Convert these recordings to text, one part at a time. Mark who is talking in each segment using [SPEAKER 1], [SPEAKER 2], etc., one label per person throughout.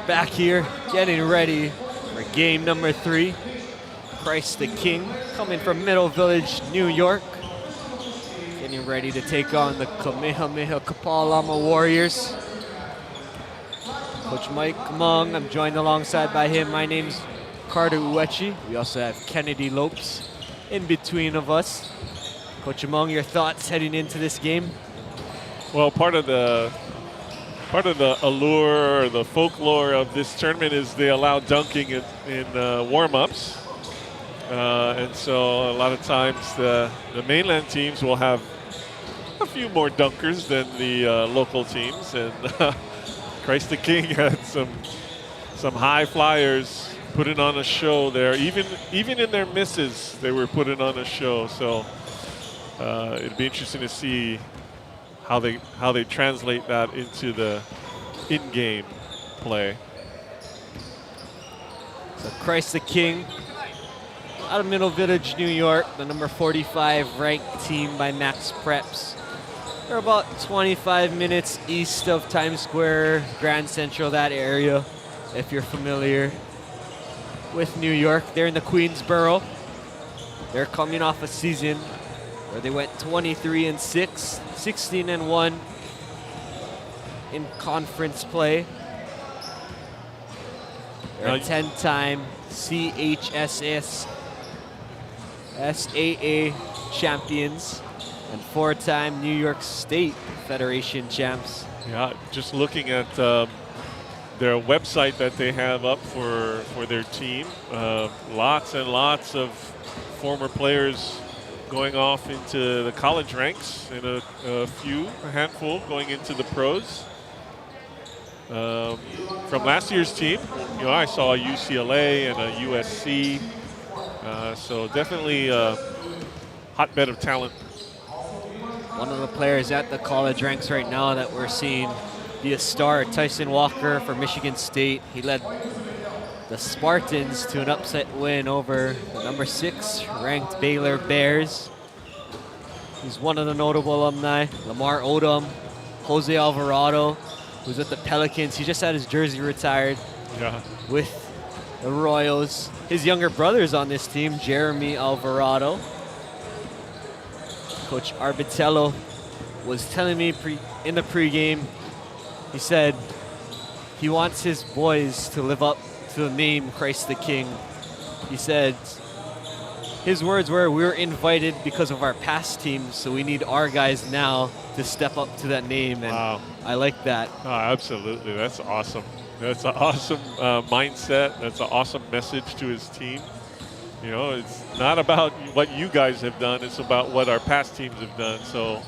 [SPEAKER 1] back here getting ready for game number 3. Christ the King coming from Middle Village, New York. Getting ready to take on the Kamehameha-Kapalama Warriors. Coach Mike Mung, I'm joined alongside by him. My name's Carter Uechi. We also have Kennedy Lopes in between of us. Coach Mung, your thoughts heading into this game?
[SPEAKER 2] Well, part of the allure or the folklore of this tournament is they allow dunking in warm-ups. And so a lot of times the mainland teams will have a few more dunkers than the local teams. And Christ the King had some high flyers putting on a show there. Even in their misses, they were putting on a show. So it'd be interesting to see how they translate that into the in-game play.
[SPEAKER 1] So Christ the King out of Middle Village, New York, the number 45 ranked team by Max Preps. They're about 25 minutes east of Times Square, Grand Central, that area, if you're familiar with New York. They're in the Queensboro. They're coming off a season where they went 23-6, 16-1 in conference play. They're a 10-time CHSS SAA champions and 4-time New York State Federation champs.
[SPEAKER 2] Yeah, just looking at their website that they have up for their team, lots and lots of former players going off into the college ranks, and a handful going into the pros. From last year's team, I saw a UCLA and a USC, so definitely a hotbed of talent.
[SPEAKER 1] One of the players at the college ranks right now that we're seeing be a star, Tyson Walker for Michigan State. He led the Spartans to an upset win over the number 6 ranked Baylor Bears. He's one of the notable alumni. Lamar Odom, Jose Alvarado, who's with the Pelicans. He just had his jersey retired with the Royals. His younger brother's on this team, Jeremy Alvarado. Coach Arbitello was telling me in the pregame, he said he wants his boys to live up to the name Christ the King. He said his words were, "We're invited because of our past teams, so we need our guys now to step up to that name." And
[SPEAKER 2] wow.
[SPEAKER 1] I like that.
[SPEAKER 2] Oh, absolutely. That's awesome. That's an awesome mindset. That's an awesome message to his team. It's not about what you guys have done. It's about what our past teams have done. So,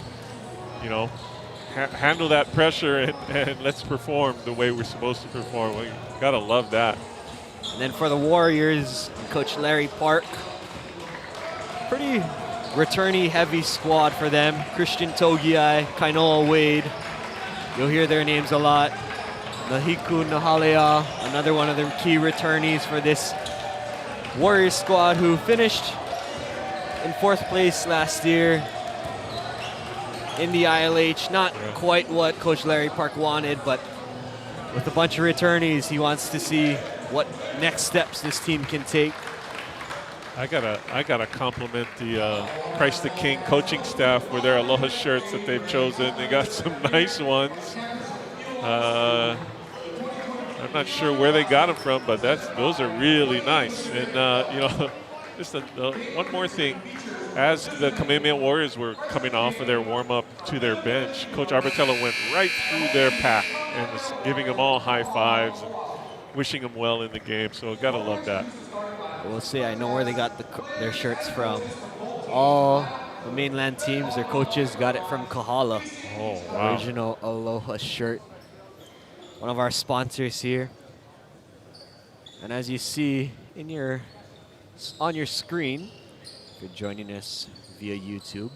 [SPEAKER 2] handle that pressure and let's perform the way we're supposed to perform. We got to love that.
[SPEAKER 1] And then for the Warriors, Coach Larry Park, pretty returnee-heavy squad for them. Christian Togiai, Kainoa Wade. You'll hear their names a lot. Nahiku Nahalea, another one of the key returnees for this Warriors squad, who finished in 4th place last year in the ILH. Not quite what Coach Larry Park wanted, but with a bunch of returnees, he wants to see what next steps this team can take.
[SPEAKER 2] I gotta compliment the Christ the King coaching staff with their Aloha shirts that they've chosen. They got some nice ones. I'm not sure where they got them from, but those are really nice. And just one more thing. As the Kamehameha Warriors were coming off of their warm-up to their bench, Coach Arbitello went right through their pack and was giving them all high fives and wishing them well in the game. So gotta love that.
[SPEAKER 1] We'll see. I know where they got their shirts from. All the mainland teams, their coaches got it from Kahala.
[SPEAKER 2] Oh, wow. Original
[SPEAKER 1] Aloha shirt. One of our sponsors here. And as you see on your screen, if you're joining us via YouTube,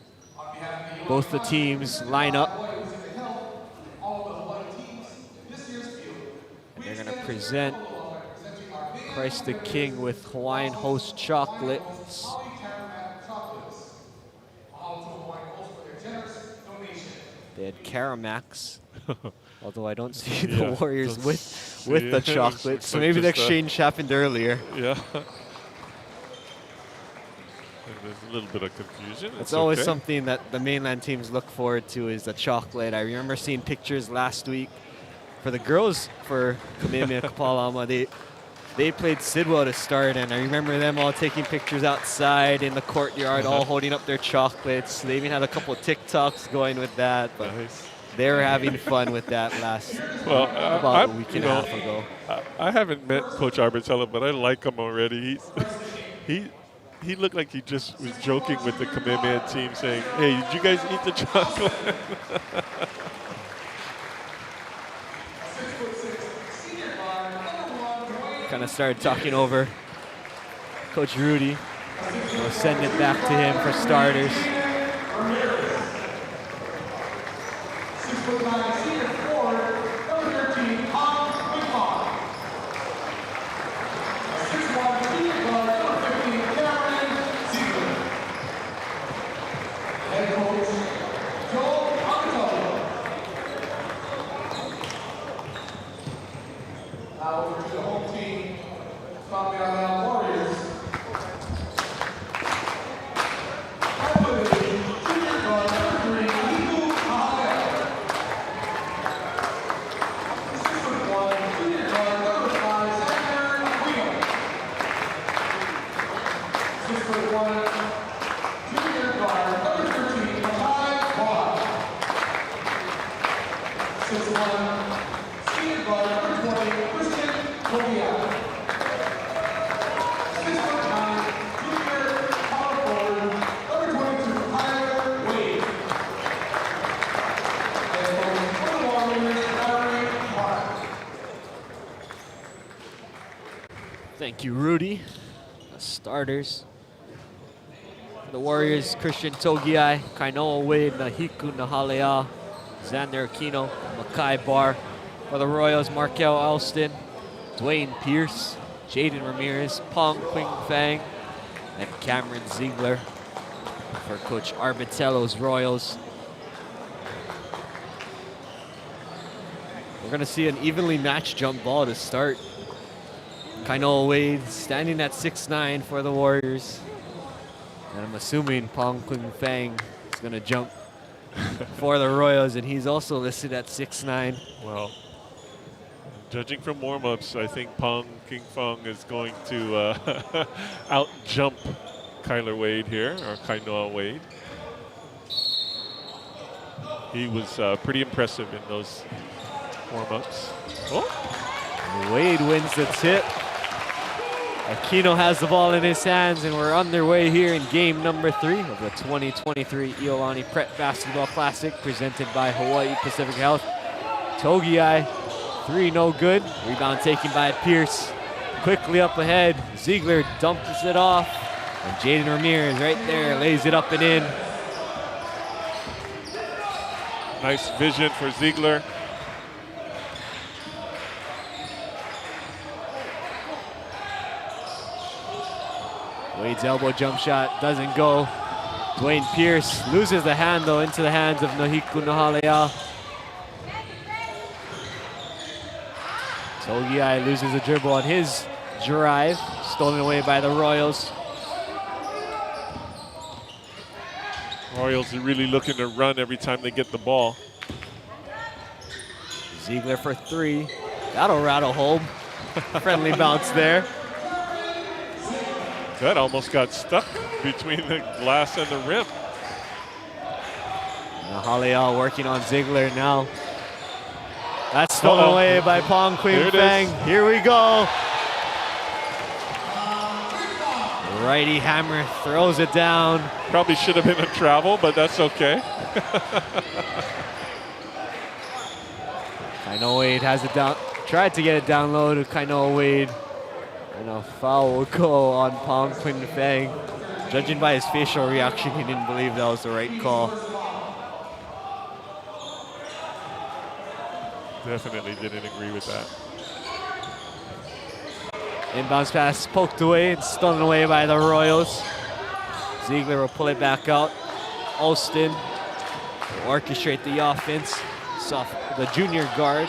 [SPEAKER 1] both the teams line up. And they're going to present Christ the King with Hawaiian Host chocolates. They had Caramax, although I don't see the Warriors with the chocolate. So maybe the exchange happened earlier.
[SPEAKER 2] Yeah. And there's a little bit of confusion.
[SPEAKER 1] It's always something that the mainland teams look forward to is the chocolate. I remember seeing pictures last week for the girls for Kamehameha-Kapalama. They played Sidwell to start, and I remember them all taking pictures outside in the courtyard, all holding up their chocolates. They even had a couple of TikToks going with that, but they were having fun with that about a week and a half ago.
[SPEAKER 2] I haven't met Coach Arbitella, but I like him already. He looked like he just was joking with the Kamehameha team, saying, "Hey, did you guys eat the chocolate?"
[SPEAKER 1] Kind of started talking over Coach Rudy. We'll send it back to him for starters. Thank you, Rudy. The starters. For the Warriors, Christian Togiai, Kainoa Wade, Nahiku Nahalea, Xander Aquino, Makai Barr. For the Royals, Markel Alston, Dwayne Pierce, Jaden Ramirez, Pong Quing Fang, and Cameron Ziegler. For Coach Arbitello's Royals. We're gonna see an evenly matched jump ball to start. Kainoa Wade standing at 6'9" for the Warriors. And I'm assuming Pong Quing Fang is gonna jump for the Royals, and he's also listed at 6'9".
[SPEAKER 2] Well, judging from warm-ups, I think Pong King Fong is going to out-jump Kyler Wade here, or Kainoa Wade. He was pretty impressive in those warm-ups. Oh.
[SPEAKER 1] Wade wins the tip. Aquino has the ball in his hands, and we're underway here in game number 3 of the 2023 Iolani Prep Basketball Classic presented by Hawaii Pacific Health. Togiai, 3 no good. Rebound taken by Pierce. Quickly up ahead, Ziegler dumps it off, and Jaden Ramirez right there lays it up and in.
[SPEAKER 2] Nice vision for Ziegler.
[SPEAKER 1] Wade's elbow jump shot doesn't go. Dwayne Pierce loses the handle into the hands of Nahiku Nahalea. Togiai loses a dribble on his drive, stolen away by the Royals.
[SPEAKER 2] Royals are really looking to run every time they get the ball.
[SPEAKER 1] Ziegler for 3. That'll rattle home. Friendly bounce there.
[SPEAKER 2] That almost got stuck between the glass and the rim.
[SPEAKER 1] Nahalea working on Ziegler now. That's stolen away by Pong Quing Fang. Here we go. Righty hammer throws it down.
[SPEAKER 2] Probably should have been a travel, but that's okay.
[SPEAKER 1] Kainoa Wade has it down. Tried to get it down low to Kainoa Wade. And a foul will go on Pong Quing Fang. Judging by his facial reaction, he didn't believe that was the right call.
[SPEAKER 2] Definitely didn't agree with that.
[SPEAKER 1] Inbounds pass poked away and stolen away by the Royals. Ziegler will pull it back out. Alston will orchestrate the offense. The junior guard.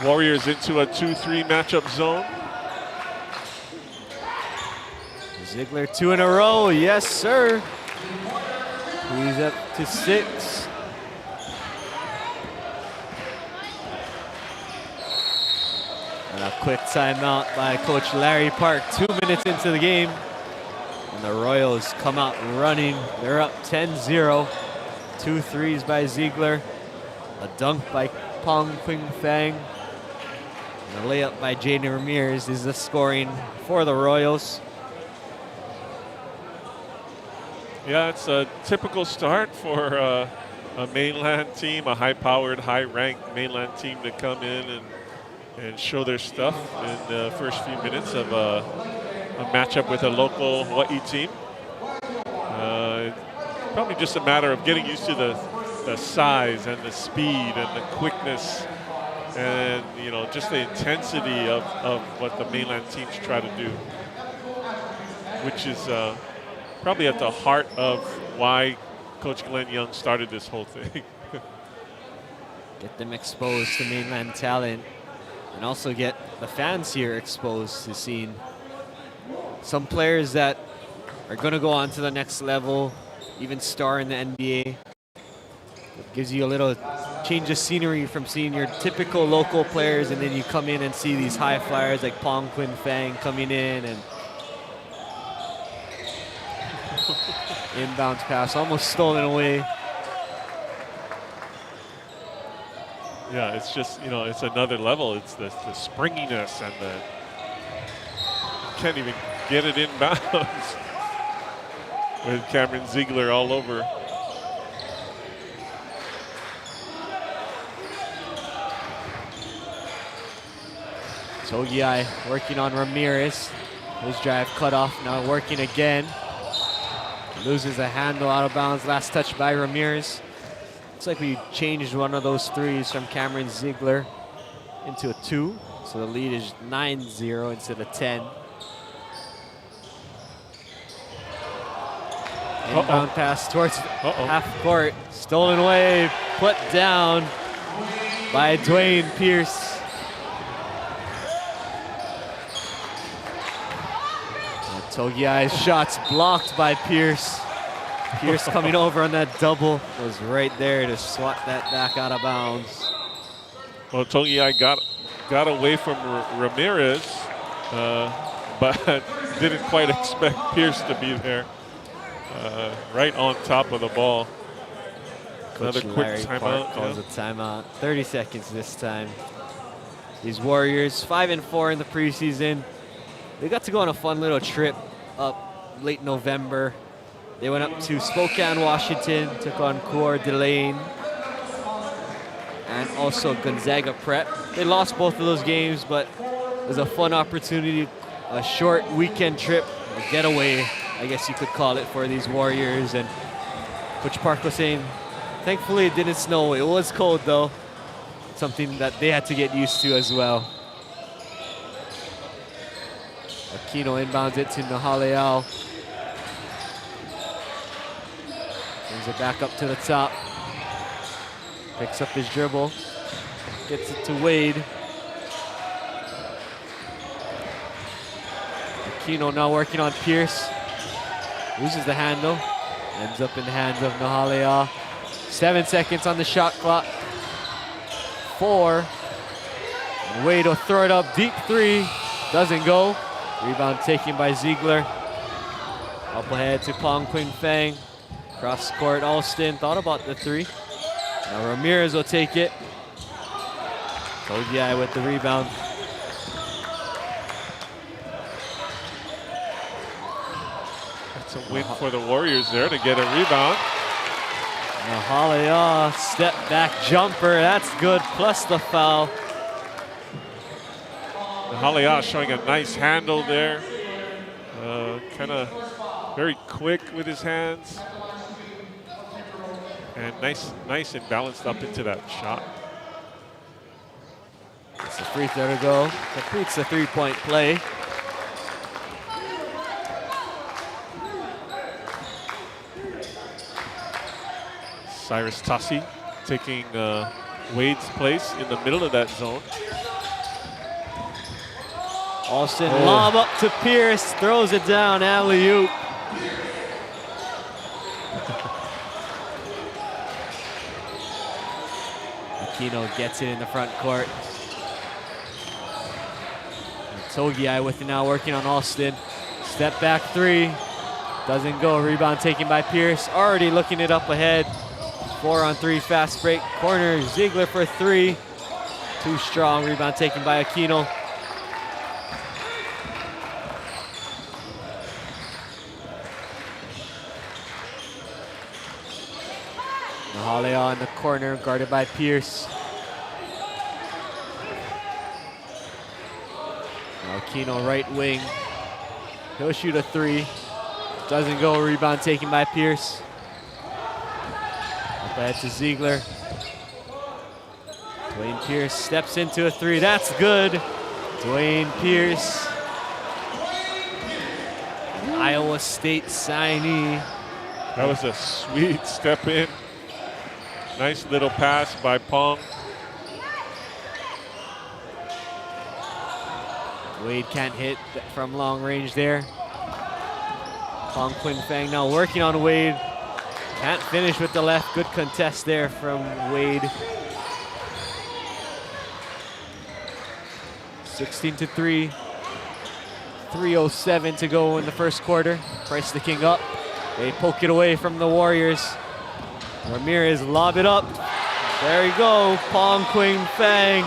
[SPEAKER 2] Warriors into a 2-3 matchup zone.
[SPEAKER 1] Ziegler 2 in a row, yes sir. He's up to 6. And a quick timeout by Coach Larry Park, 2 minutes into the game. And the Royals come out running. They're up 10-0. 2 threes by Ziegler. A dunk by Pong Quing Fang. And a layup by Jaden Ramirez is the scoring for the Royals.
[SPEAKER 2] Yeah, it's a typical start for a mainland team, a high-powered, high-ranked mainland team to come in and show their stuff in the first few minutes of a matchup with a local Hawaii team. Probably just a matter of getting used to the size and the speed and the quickness and, you know, just the intensity of what the mainland teams try to do, which is probably at the heart of why Coach Glenn Young started this whole thing.
[SPEAKER 1] Get them exposed to mainland talent and also get the fans here exposed to seeing some players that are going to go on to the next level, even star in the NBA. It gives you a little change of scenery from seeing your typical local players, and then you come in and see these high flyers like Pong Quinn Fang coming in, and inbounds pass almost stolen away.
[SPEAKER 2] Yeah, it's just, you know, it's another level. It's the springiness and the, can't even get it inbounds with Cameron Ziegler all over.
[SPEAKER 1] Togiai working on Ramirez. His drive cut off, now working again. Loses a handle out of bounds, last touch by Ramirez. Looks like we changed one of those threes from Cameron Ziegler into a 2. So the lead is 9-0 instead of 10. Inbound pass towards half court. Stolen away, put down by Dwayne Pierce. Togiai's shots blocked by Pierce. Pierce coming over on that double was right there to swat that back out of bounds.
[SPEAKER 2] Well, Togiai got away from Ramirez, but didn't quite expect Pierce to be there. Right on top of the ball.
[SPEAKER 1] Coach
[SPEAKER 2] Another quick
[SPEAKER 1] Larry
[SPEAKER 2] timeout.
[SPEAKER 1] calls a timeout. 30 seconds this time. These Warriors, 5-4 in the preseason. They got to go on a fun little trip up late November. They went up to Spokane, Washington, took on Coeur d'Alene, and also Gonzaga Prep. They lost both of those games, but it was a fun opportunity, a short weekend trip, a getaway, I guess you could call it, for these Warriors. And Coach Park was saying, thankfully it didn't snow. It was cold though, something that they had to get used to as well. Aquino inbounds it to Nahaleao. Brings it back up to the top. Picks up his dribble. Gets it to Wade. Aquino now working on Pierce. Loses the handle. Ends up in the hands of Nahaleao. 7 seconds on the shot clock. 4. And Wade will throw it up. Deep 3. Doesn't go. Rebound taken by Ziegler. Up ahead to Pong Quing Fang. Cross court, Alston thought about the 3. Now Ramirez will take it. Togiai with the rebound.
[SPEAKER 2] That's a win for the Warriors there to get a rebound.
[SPEAKER 1] Nahaleao, step back jumper, that's good, plus the foul.
[SPEAKER 2] Nahaleao showing a nice handle there. Kind of very quick with his hands. And nice and balanced up into that shot.
[SPEAKER 1] It's a free throw to go. Completes the 3-point play.
[SPEAKER 2] Cyrus Tassi taking Wade's place in the middle of that zone.
[SPEAKER 1] Alston lob up to Pierce, throws it down, alley-oop. Aquino gets it in the front court. Togiai with it now, working on Alston. Step back three, doesn't go. Rebound taken by Pierce, already looking it up ahead. 4-on-3 fast break, corner, Ziegler for three. Too strong, rebound taken by Aquino. Nahalea in the corner, guarded by Pierce. Now Aquino right wing. He'll shoot a three. Doesn't go, rebound taken by Pierce. Up ahead to Ziegler. Dwayne Pierce steps into a three, that's good. Dwayne Pierce. Iowa State signee.
[SPEAKER 2] That was a sweet step in. Nice little pass by Pong.
[SPEAKER 1] Wade can't hit from long range there. Pong Quinn Fang now working on Wade. Can't finish with the left. Good contest there from Wade. 16-3. 3:07 to go in the first quarter. Price the King up. They poke it away from the Warriors. Ramirez lob it up. There you go, Pong Quinn Fang.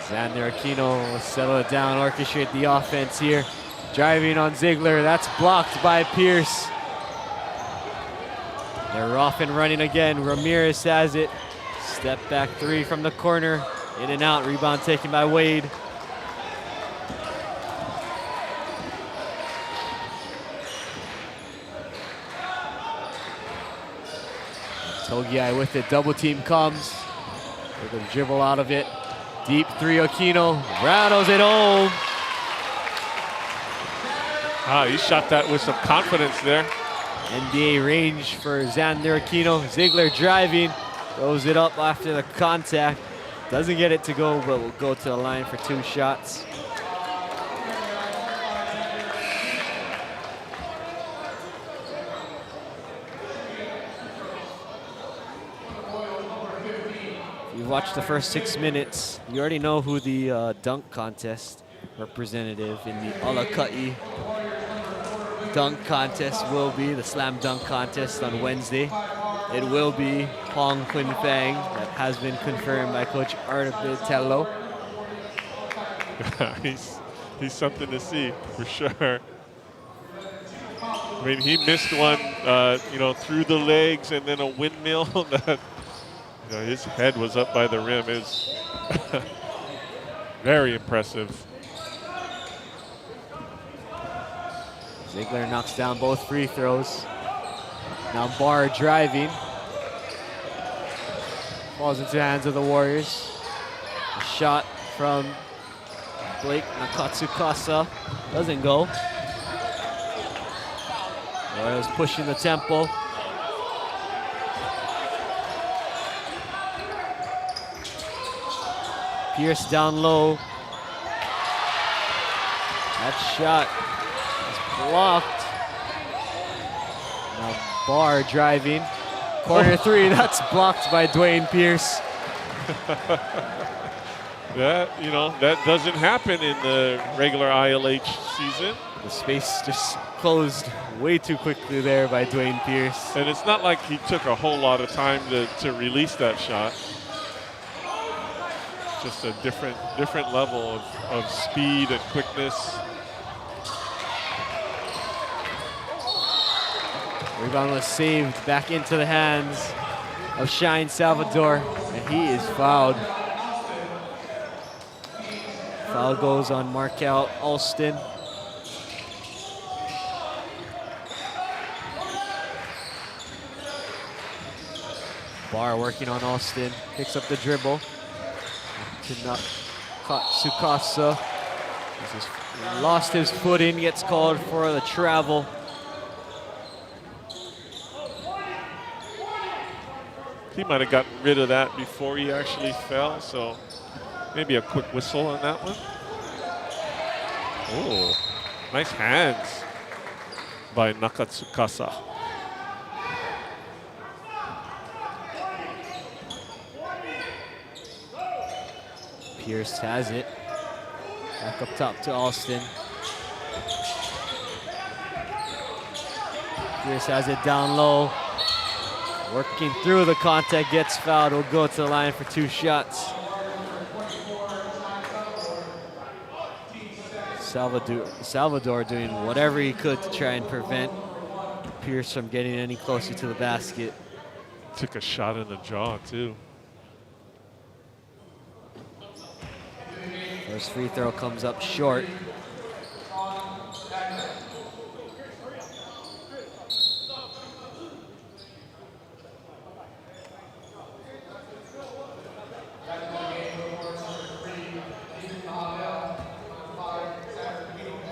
[SPEAKER 1] Xander Aquino will settle it down, orchestrate the offense here. Driving on Ziegler, that's blocked by Pierce. They're off and running again. Ramirez has it. Step back three from the corner. In and out, rebound taken by Wade. Togiai with it, double team comes. With a dribble out of it. Deep three, Aquino rattles it home.
[SPEAKER 2] He shot that with some confidence there.
[SPEAKER 1] NBA range for Xander Aquino. Ziegler driving, throws it up after the contact. Doesn't get it to go, but will go to the line for two shots. You watched the first 6 minutes, you already know who the dunk contest representative in the Alaka'i dunk contest will be, the slam dunk contest on Wednesday. It will be Pong Quinn Fang. That has been confirmed by Coach Arbitello.
[SPEAKER 2] he's something to see for sure. I mean, he missed one, through the legs and then a windmill that. His head was up by the rim. It's very impressive.
[SPEAKER 1] Ziegler knocks down both free throws. Now Barr driving. Falls into the hands of the Warriors. A shot from Blake Nakatsukasa. Doesn't go. Warriors pushing the tempo. Pierce down low. That shot is blocked. Now Barr driving. Corner three, that's blocked by Dwayne Pierce.
[SPEAKER 2] That doesn't happen in the regular ILH season.
[SPEAKER 1] The space just closed way too quickly there by Dwayne Pierce.
[SPEAKER 2] And it's not like he took a whole lot of time to release that shot. Just a different level of speed and quickness.
[SPEAKER 1] Rebound was saved back into the hands of Shine Salvador, and he is fouled. Foul goes on Markel Alston. Barr working on Alston, picks up the dribble. To Tsukasa. He lost his footing, gets called for the travel.
[SPEAKER 2] He might have gotten rid of that before he actually fell, so maybe a quick whistle on that one. Oh, nice hands by Nakatsukasa.
[SPEAKER 1] Pierce has it. Back up top to Alston. Pierce has it down low. Working through the contact, gets fouled, will go to the line for 2 shots. Salvador doing whatever he could to try and prevent Pierce from getting any closer to the basket.
[SPEAKER 2] Took a shot in the jaw, too.
[SPEAKER 1] First free throw comes up short.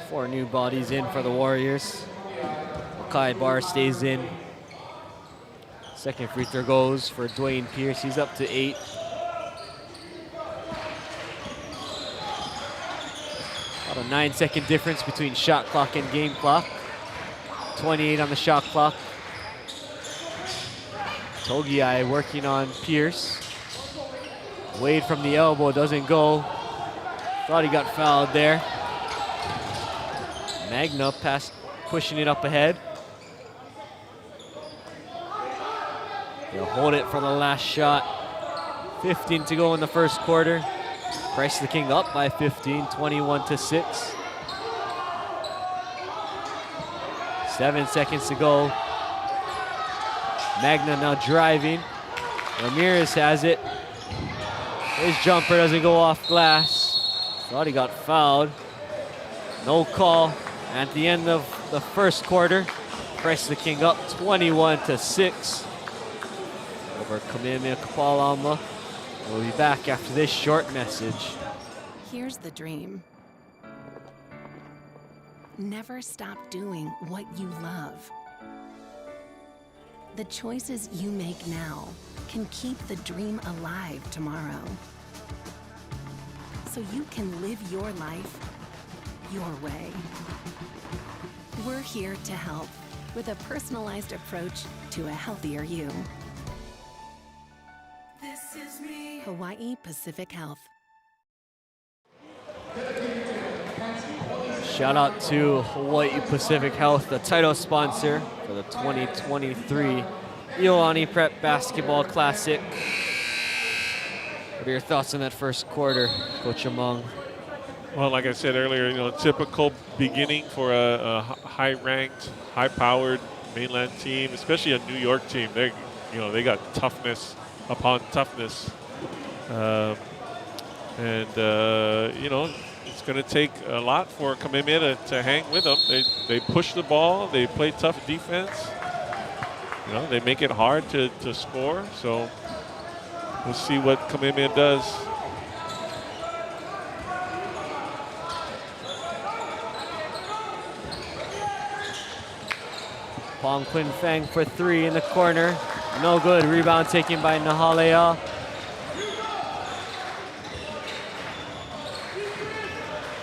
[SPEAKER 1] Four new bodies in for the Warriors. Kai Barr stays in. Second free throw goes for Dwayne Pierce. He's up to 8. About a 9-second difference between shot clock and game clock. 28 on the shot clock. Togiai working on Pierce. Wade from the elbow, doesn't go. Thought he got fouled there. Magna pushing it up ahead. They'll hold it for the last shot. 15 to go in the first quarter. Christ the King up by 15, 21-6. 7 seconds to go. Magna now driving. Ramirez has it. His jumper doesn't go off glass. Thought he got fouled. No call. At the end of the first quarter, Christ the King up 21-6 over Kamehameha-Kapalama. We'll be back after this short message.
[SPEAKER 3] Here's the dream. Never stop doing what you love. The choices you make now can keep the dream alive tomorrow. So you can live your life your way. We're here to help with a personalized approach to a healthier you. This is me. Hawaii Pacific Health.
[SPEAKER 1] Shout out to Hawaii Pacific Health, the title sponsor for the 2023 Iolani Prep Basketball Classic. What are your thoughts on that first quarter, Coach Among?
[SPEAKER 2] Well, like I said earlier, typical beginning for a high-ranked, high-powered mainland team, especially a New York team. They got toughness upon toughness, it's going to take a lot for Kamehameha to hang with them. They push the ball, they play tough defense. They make it hard to score. So we'll see what Kamehameha does.
[SPEAKER 1] Pong Quinn Fang for 3 in the corner. No good. Rebound taken by Nahalea.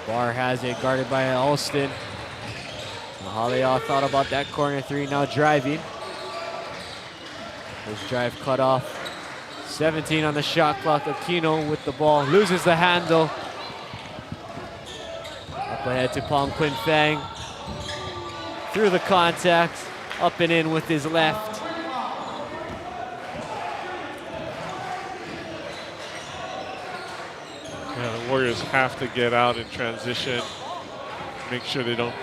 [SPEAKER 1] Barr has it, guarded by Alston. Nahalea thought about that corner 3, now driving. His drive cut off. 17 on the shot clock. Aquino with the ball, loses the handle. Up ahead to Pong Quinn Fang. Through the contact. Up and in with his left.
[SPEAKER 2] Yeah, the Warriors have to get out in transition. Make sure they don't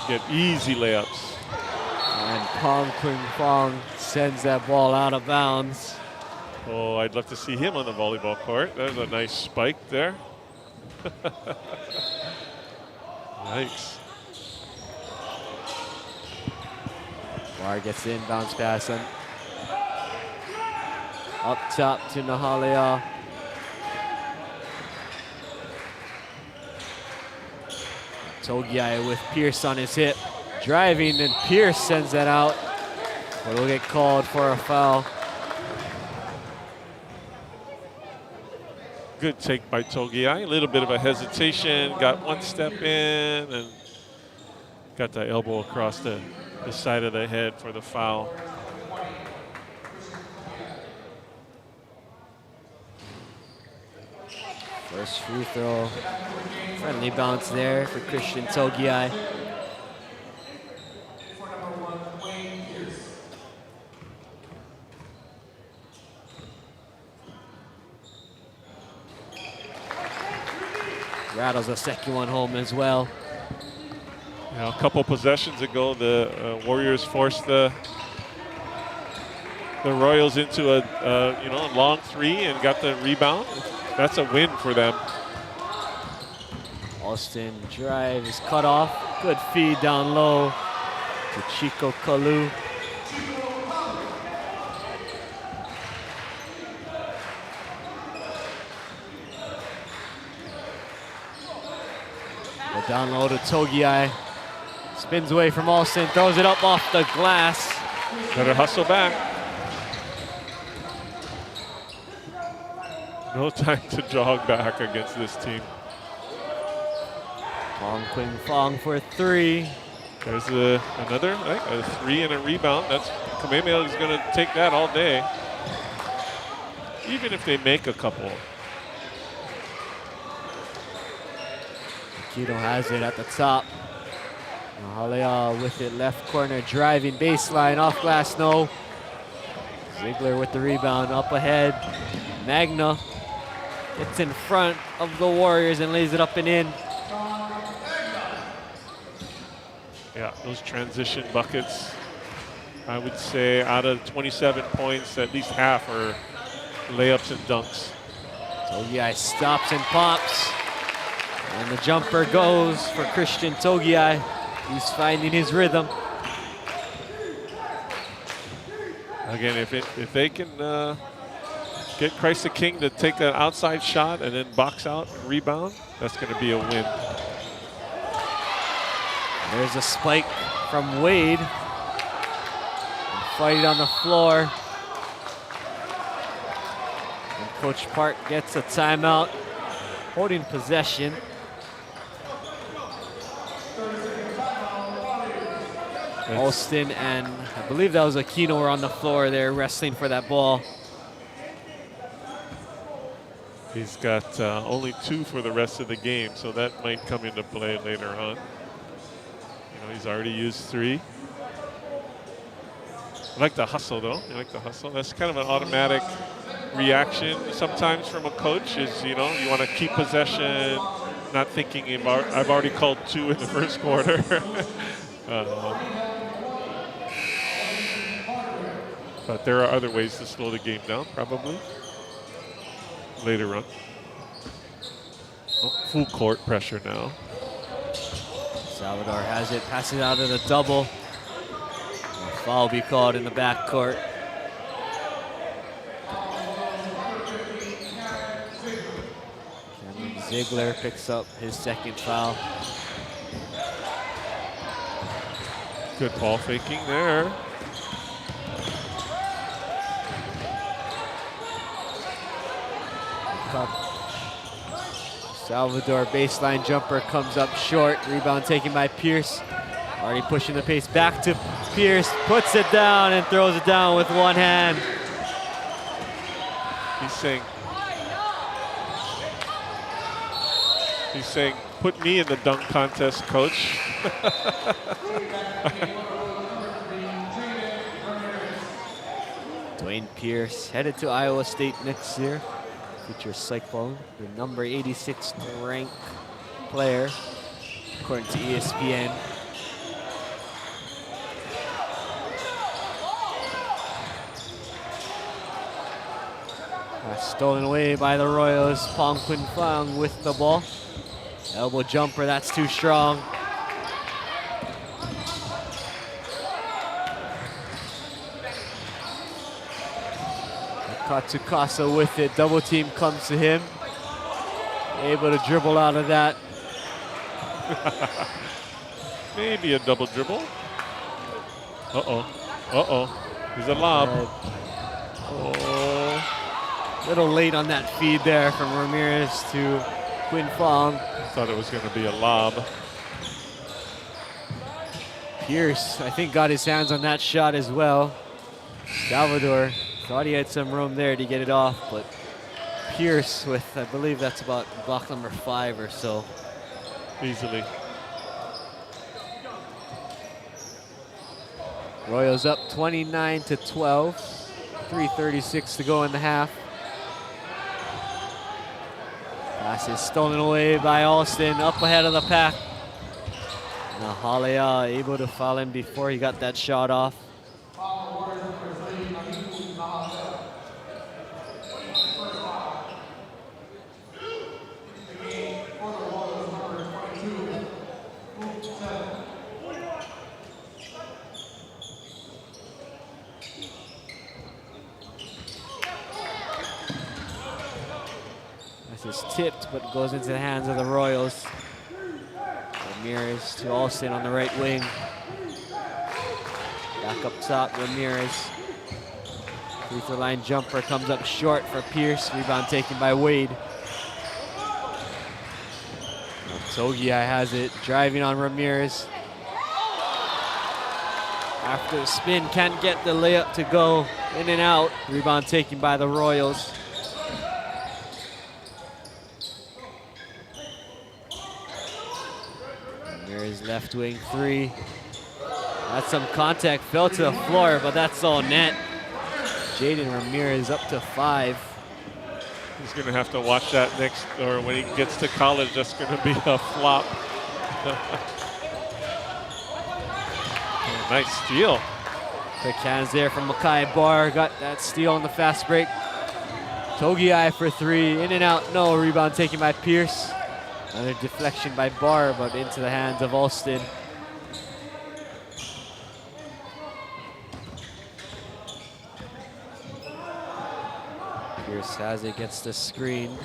[SPEAKER 2] get easy layups.
[SPEAKER 1] And Pong Quinn Fang sends that ball out of bounds.
[SPEAKER 2] Oh, I'd love to see him on the volleyball court. There's a nice spike there. Nice.
[SPEAKER 1] Barr gets in, bounce pass on. Up top to Nahalea. Togiai with Pierce on his hip. Driving, and Pierce sends that out. But it'll get called for a foul.
[SPEAKER 2] Good take by Togiai. A little bit of a hesitation. Got one step in and got the elbow across the side of the head for the foul.
[SPEAKER 1] First free throw. Friendly bounce there for Christian Togiai. Rattles a second one home as well.
[SPEAKER 2] A couple possessions ago, the Warriors forced the Royals into a long three and got the rebound. That's a win for them.
[SPEAKER 1] Austin drive is cut off. Good feed down low to Chico Kalu. Down low to Togiai. Spins away from Austin, throws it up off the glass.
[SPEAKER 2] Better hustle back. No time to jog back against this team.
[SPEAKER 1] Fong Quing Fong for three.
[SPEAKER 2] There's another, a three and a rebound. That's Kamehameha is going to take that all day, even if they make a couple.
[SPEAKER 1] Kito has it at the top. Halea with it, left corner, driving baseline, off glass, no. Ziegler with the rebound, up ahead. Magna gets in front of the Warriors and lays it up and in.
[SPEAKER 2] Yeah, those transition buckets, I would say out of 27 points, at least half are layups and dunks.
[SPEAKER 1] Togiai stops and pops. And the jumper goes for Christian Togiai. He's finding his rhythm.
[SPEAKER 2] Again, if they can get Christ the King to take an outside shot and then box out, rebound, that's going to be a win.
[SPEAKER 1] There's a spike from Wade. Fight it on the floor. And Coach Park gets a timeout, holding possession. Alston and I believe that was Aquino were on the floor there wrestling for that ball.
[SPEAKER 2] He's got only 2 for the rest of the game, so that might come into play later on. He's already used 3. I like the hustle though. You like the hustle? That's kind of an automatic reaction sometimes from a coach is, you want to keep possession, not thinking about, I've already called 2 in the first quarter. But there are other ways to slow the game down, probably, later on. Oh, full court pressure now.
[SPEAKER 1] Salvador has it, passes out of the double. A foul be called in the backcourt. Cameron Ziegler picks up his second foul.
[SPEAKER 2] Good ball faking there.
[SPEAKER 1] Salvador baseline jumper comes up short. Rebound taken by Pierce. Already pushing the pace back to Pierce. Puts it down and throws it down with one hand.
[SPEAKER 2] He's saying, put me in the dunk contest, coach.
[SPEAKER 1] Dwayne Pierce headed to Iowa State next year. Future Cyclone, the number 86th ranked player, according to ESPN. Stolen away by the Royals. Pong Quin Fong with the ball. Elbow jumper, that's too strong. Katsukasa with it, double team comes to him. Able to dribble out of that.
[SPEAKER 2] Maybe a double dribble. Uh-oh. Uh-oh. Here's a lob.
[SPEAKER 1] Oh. Little late on that feed there from Ramirez to Quinn Fong.
[SPEAKER 2] Thought it was going to be a lob.
[SPEAKER 1] Pierce, I think, got his hands on that shot as well. Salvador thought he had some room there to get it off, but Pierce with, I believe that's about block number 5 or so.
[SPEAKER 2] Easily.
[SPEAKER 1] Royals up 29-12. 3:36 to go in the half. Pass is stolen away by Alston, up ahead of the pack. Now Halea able to foul him before he got that shot off. This is tipped, but goes into the hands of the Royals. Ramirez to Alston on the right wing. Back up top, Ramirez. Free throw line jumper comes up short for Pierce. Rebound taken by Wade. Togiai has it, driving on Ramirez. After the spin, can't get the layup to go. In and out. Rebound taken by the Royals. Ramirez left wing 3. That's some contact, fell to the floor, but that's all net. Jaden Ramirez up to 5.
[SPEAKER 2] He's going to have to watch that next, or when he gets to college, that's going to be a flop. Nice steal.
[SPEAKER 1] Quick hands there from Makai Barr. Got that steal on the fast break. Togiai for 3. In and out. No. Rebound taken by Pierce. Another deflection by Barr, but into the hands of Alston. Pierce has it, gets the screen.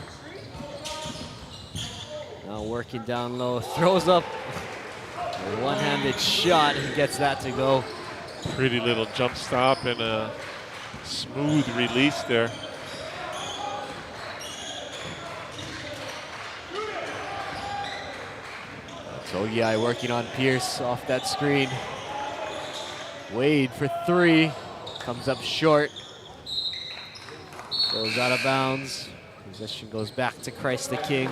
[SPEAKER 1] Now working down low, throws up a one-handed shot. He gets that to go.
[SPEAKER 2] Pretty little jump stop and a smooth release there.
[SPEAKER 1] Togiai working on Pierce off that screen. Wade for 3, comes up short. Goes out of bounds. Possession goes back to Christ the King.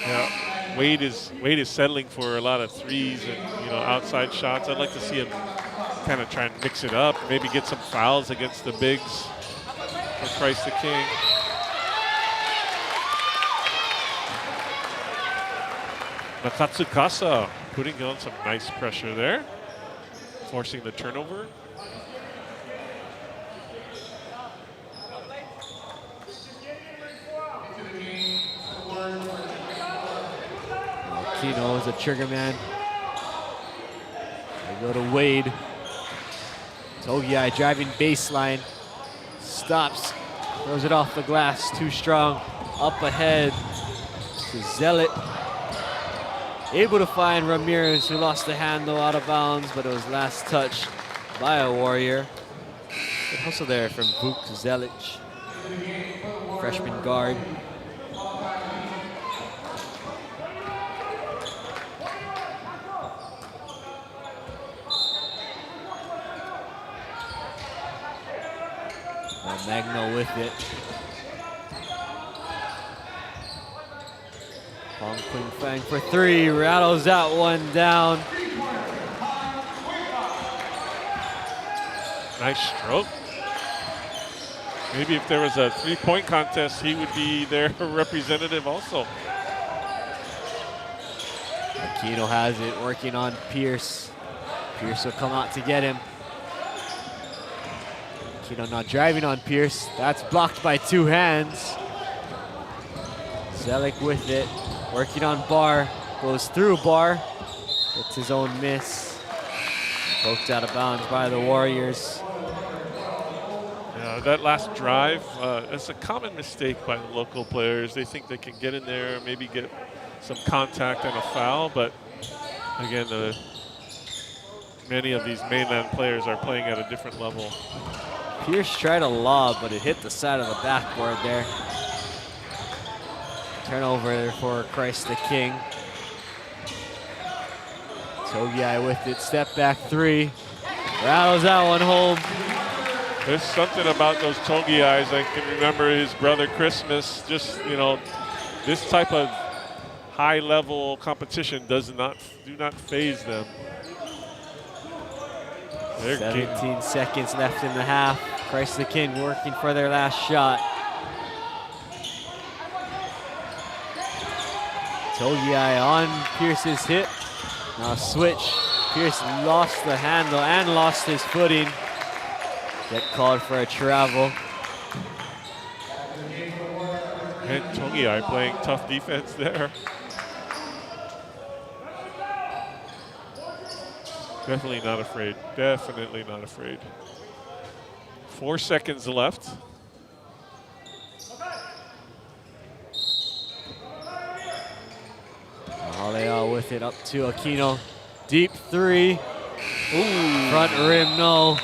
[SPEAKER 2] Yeah, Wade is settling for a lot of threes and outside shots. I'd like to see him kind of try and mix it up, maybe get some fouls against the bigs for Christ the King. Nakatsukasa putting on some nice pressure there, forcing the turnover.
[SPEAKER 1] Kino is a trigger man. They go to Wade. Togiai driving baseline. Stops. Throws it off the glass. Too strong. Up ahead to Zealot. Able to find Ramirez, who lost the handle out of bounds, but it was last touched by a Warrior. Good hustle there from Vuk Zelic, freshman guard. Magno with it. Pong Quing Fang for 3, rattles that one down.
[SPEAKER 2] Nice stroke. Maybe if there was a 3-point contest, he would be their representative also.
[SPEAKER 1] Aquino has it, working on Pierce. Pierce will come out to get him. Aquino not driving on Pierce. That's blocked by 2 hands. Zelic with it, working on Barr. Goes through Barr. It's his own miss. Poked out of bounds by the Warriors.
[SPEAKER 2] That last drive, it's a common mistake by the local players. They think they can get in there, maybe get some contact and a foul, but again, many of these mainland players are playing at a different level.
[SPEAKER 1] Pierce tried a lob, but it hit the side of the backboard there. Turnover for Christ the King. Togiai with it, step back three. Rattles that one home.
[SPEAKER 2] There's something about those Togiais. I can remember his brother Christmas. Just, you know, this type of high-level competition do not faze them.
[SPEAKER 1] 17 seconds left in the half. Christ the King working for their last shot. Togiai on Pierce's hit. Now switch. Pierce lost the handle and lost his footing. Get called for a travel.
[SPEAKER 2] And Togiai playing tough defense there. Definitely not afraid. Definitely not afraid. 4 seconds left.
[SPEAKER 1] Alea with it up to Aquino. Deep three. Ooh. Front rim, no.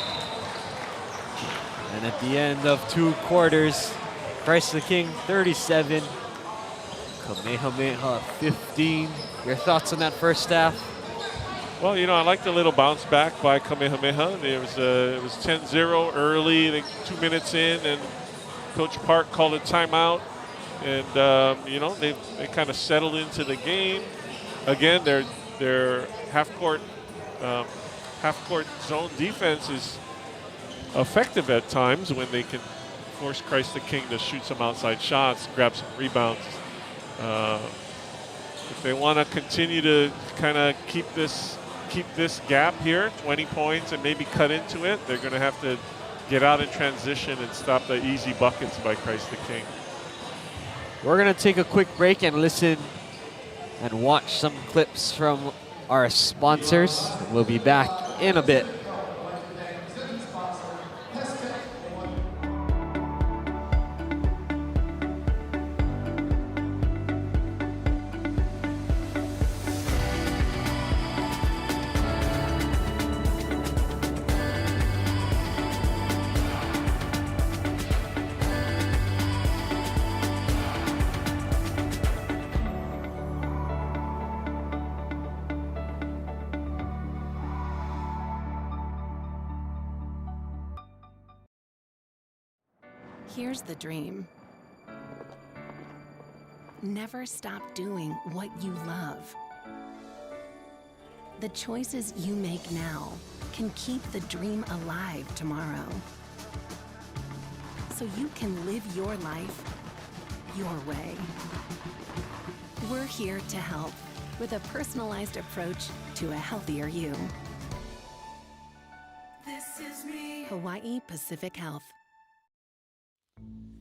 [SPEAKER 1] And at the end of 2 quarters, Christ the King 37, Kamehameha 15. Your thoughts on that first half?
[SPEAKER 2] Well, you know, I like the little bounce back by Kamehameha. It was 10-0 early, like 2 minutes in, and Coach Park called a timeout. And you know, they kind of settled into the game. Again, their half-court zone defense is effective at times when they can force Christ the King to shoot some outside shots, grab some rebounds. If they want to continue to kind of keep this gap here, 20 points, and maybe cut into it, they're going to have to get out in transition and stop the easy buckets by Christ the King.
[SPEAKER 1] We're going to take a quick break and listen and watch some clips from our sponsors. We'll be back in a bit.
[SPEAKER 3] Here's the dream. Never stop doing what you love. The choices you make now can keep the dream alive tomorrow. So you can live your life your way. We're here to help with a personalized approach to a healthier you. This is me. Hawaii Pacific Health.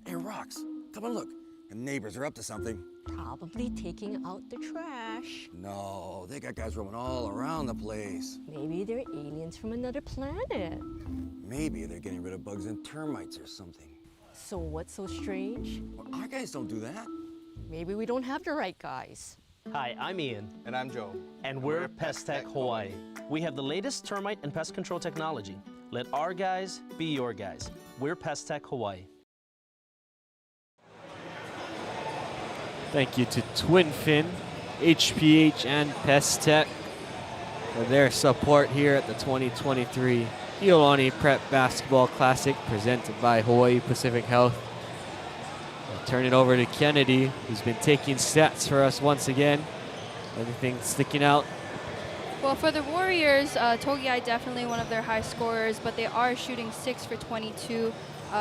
[SPEAKER 4] Hey, Rox, come on, look. The neighbors are up to something.
[SPEAKER 5] Probably taking out the trash.
[SPEAKER 4] No, they got guys roaming all around the place.
[SPEAKER 5] Maybe they're aliens from another planet.
[SPEAKER 4] Maybe they're getting rid of bugs and termites or something.
[SPEAKER 5] So what's so strange?
[SPEAKER 4] Well, our guys don't do that.
[SPEAKER 5] Maybe we don't have the right guys.
[SPEAKER 6] Hi, I'm Ian.
[SPEAKER 7] And I'm Joe.
[SPEAKER 6] And we're Pest Tech Hawaii. We have the latest termite and pest control technology. Let our guys be your guys. We're Pest Tech Hawaii.
[SPEAKER 1] Thank you to Twinfin, HPH, and Pest Tech for their support here at the 2023 Iolani Prep Basketball Classic presented by Hawaii Pacific Health. I'll turn it over to Kennedy, who's been taking stats for us once again. Anything sticking out?
[SPEAKER 8] Well, for the Warriors, Togiai definitely one of their high scorers, but they are shooting 6 for 22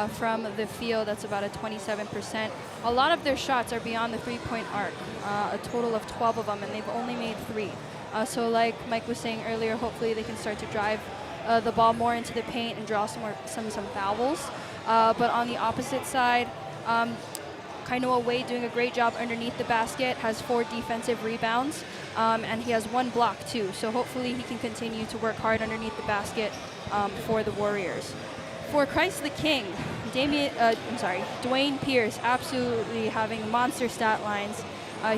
[SPEAKER 8] from the field. That's about a 27%. A lot of their shots are beyond the three-point arc, a total of 12 of them, and they've only made 3. So like Mike was saying earlier, hopefully they can start to drive the ball more into the paint and draw some fouls. But on the opposite side, Kainoa Wade doing a great job underneath the basket, has 4 defensive rebounds, and he has 1 block too. So hopefully he can continue to work hard underneath the basket for the Warriors. For Christ the King, Dwayne Pierce absolutely having monster stat lines.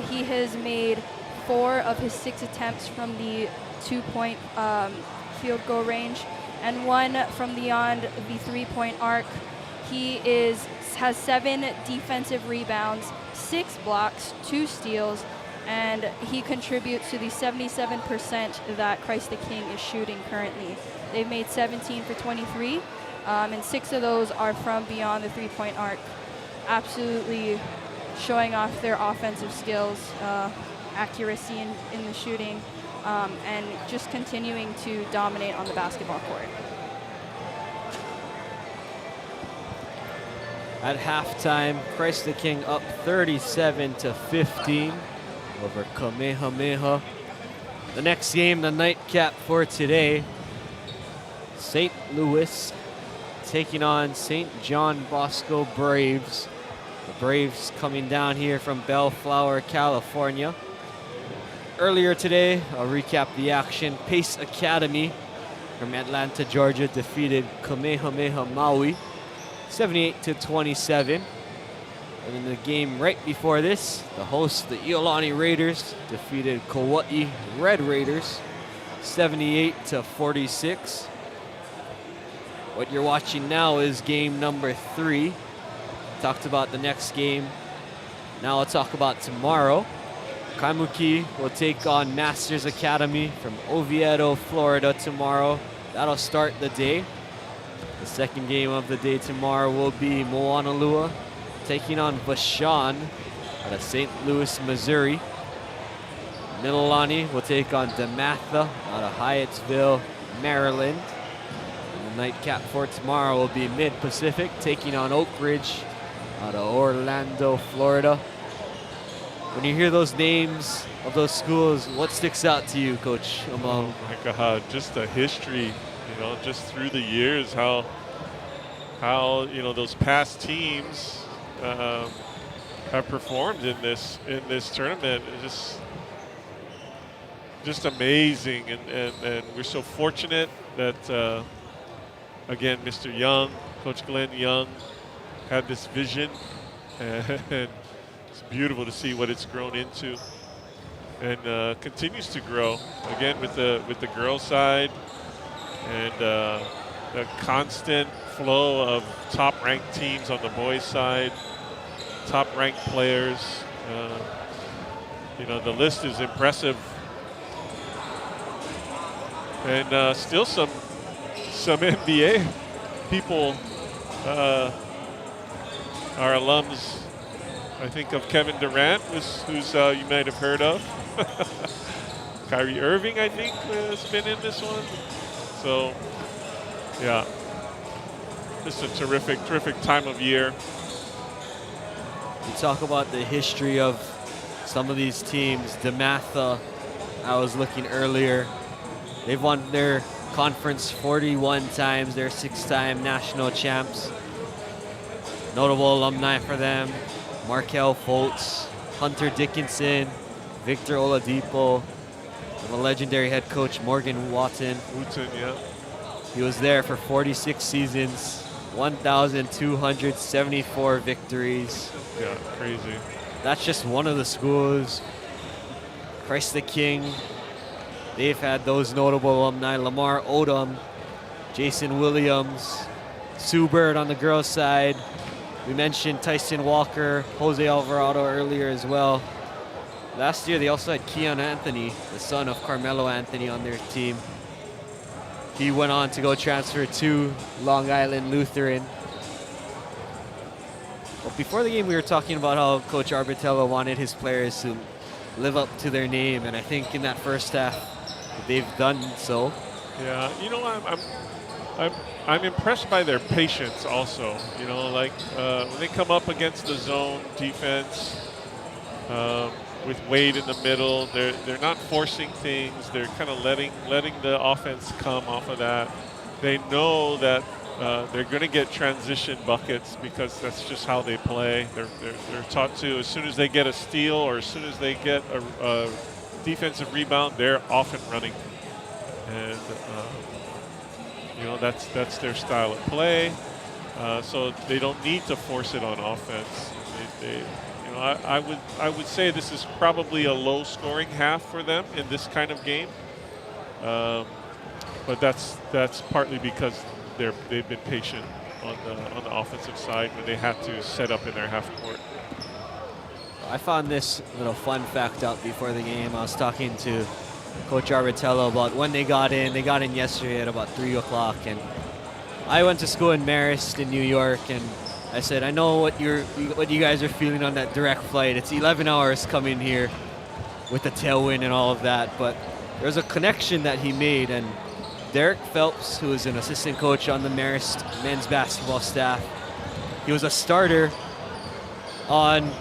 [SPEAKER 8] He has made 4 of his 6 attempts from the 2-point field goal range and 1 from beyond the 3-point arc. He has 7 defensive rebounds, 6 blocks, 2 steals, and he contributes to the 77% that Christ the King is shooting currently. They've made 17 for 23, and 6 of those are from beyond the 3-point arc. Absolutely showing off their offensive skills, accuracy in the shooting, and just continuing to dominate on the basketball court.
[SPEAKER 1] At halftime, Christ the King up 37-15 over Kamehameha. The next game, the nightcap for today, St. Louis taking on St. John Bosco Braves. The Braves coming down here from Bellflower, California. Earlier today, I'll recap the action. Pace Academy from Atlanta, Georgia defeated Kamehameha-Maui 78-27. And in the game right before this, the hosts, the Iolani Raiders, defeated Kauai Red Raiders 78-46. What you're watching now is game number 3. Talked about the next game. Now I'll talk about tomorrow. Kaimuki will take on Masters Academy from Oviedo, Florida tomorrow. That'll start the day. The second game of the day tomorrow will be Moanalua taking on Vashon out of St. Louis, Missouri. Mililani will take on DeMatha out of Hyattsville, Maryland. And the nightcap for tomorrow will be Mid-Pacific taking on Oak Ridge out of Orlando, Florida. When you hear those names of those schools, what sticks out to you, Coach Among?
[SPEAKER 2] Oh my God, just the history, just through the years, how those past teams have performed in this tournament. It's just amazing, and we're so fortunate that again, Mr. Young, Coach Glenn Young, had this vision, and it's beautiful to see what it's grown into, and continues to grow. Again with the girls' side, and the constant flow of top-ranked teams on the boys' side, top-ranked players. The list is impressive, and still some NBA people. Our alums, I think of Kevin Durant, who's you might have heard of. Kyrie Irving, I think, has been in this one. So, yeah, just a terrific time of year.
[SPEAKER 1] You talk about the history of some of these teams. DeMatha, I was looking earlier, they've won their conference 41 times. They're 6-time national champs. Notable alumni for them: Markel Fultz, Hunter Dickinson, Victor Oladipo, and the legendary head coach Morgan Wotton.
[SPEAKER 2] Yeah.
[SPEAKER 1] He was there for 46 seasons, 1,274 victories.
[SPEAKER 2] Yeah, crazy.
[SPEAKER 1] That's just one of the schools. Christ the King, they've had those notable alumni: Lamar Odom, Jason Williams, Sue Bird on the girls' side. We mentioned Tyson Walker, Jose Alvarado earlier as well. Last year, they also had Keon Anthony, the son of Carmelo Anthony, on their team. He went on to go transfer to Long Island Lutheran. Well, before the game, we were talking about how Coach Arbitello wanted his players to live up to their name, and I think in that first half, they've done so.
[SPEAKER 2] Yeah, I'm impressed by their patience also. When they come up against the zone defense with Wade in the middle, they're not forcing things. They're kind of letting the offense come off of that. They know that they're going to get transition buckets because that's just how they play. They're taught to, as soon as they get a steal or as soon as they get a defensive rebound, they're off and running. And that's their style of play. So they don't need to force it on offense. know, I would say this is probably a low-scoring half for them in this kind of game. But that's partly because they've been patient on the offensive side when they had to set up in their half court.
[SPEAKER 1] I found this little fun fact out before the game. I was talking to Coach Arbitello about when they got in. They got in yesterday at about 3 o'clock, and I went to school in Marist in New York, and I said, I know what you guys are feeling on that direct flight. It's 11 hours coming here with the tailwind and all of that, but there's a connection that he made, and Derek Phelps, who is an assistant coach on the Marist men's basketball staff, he was a starter on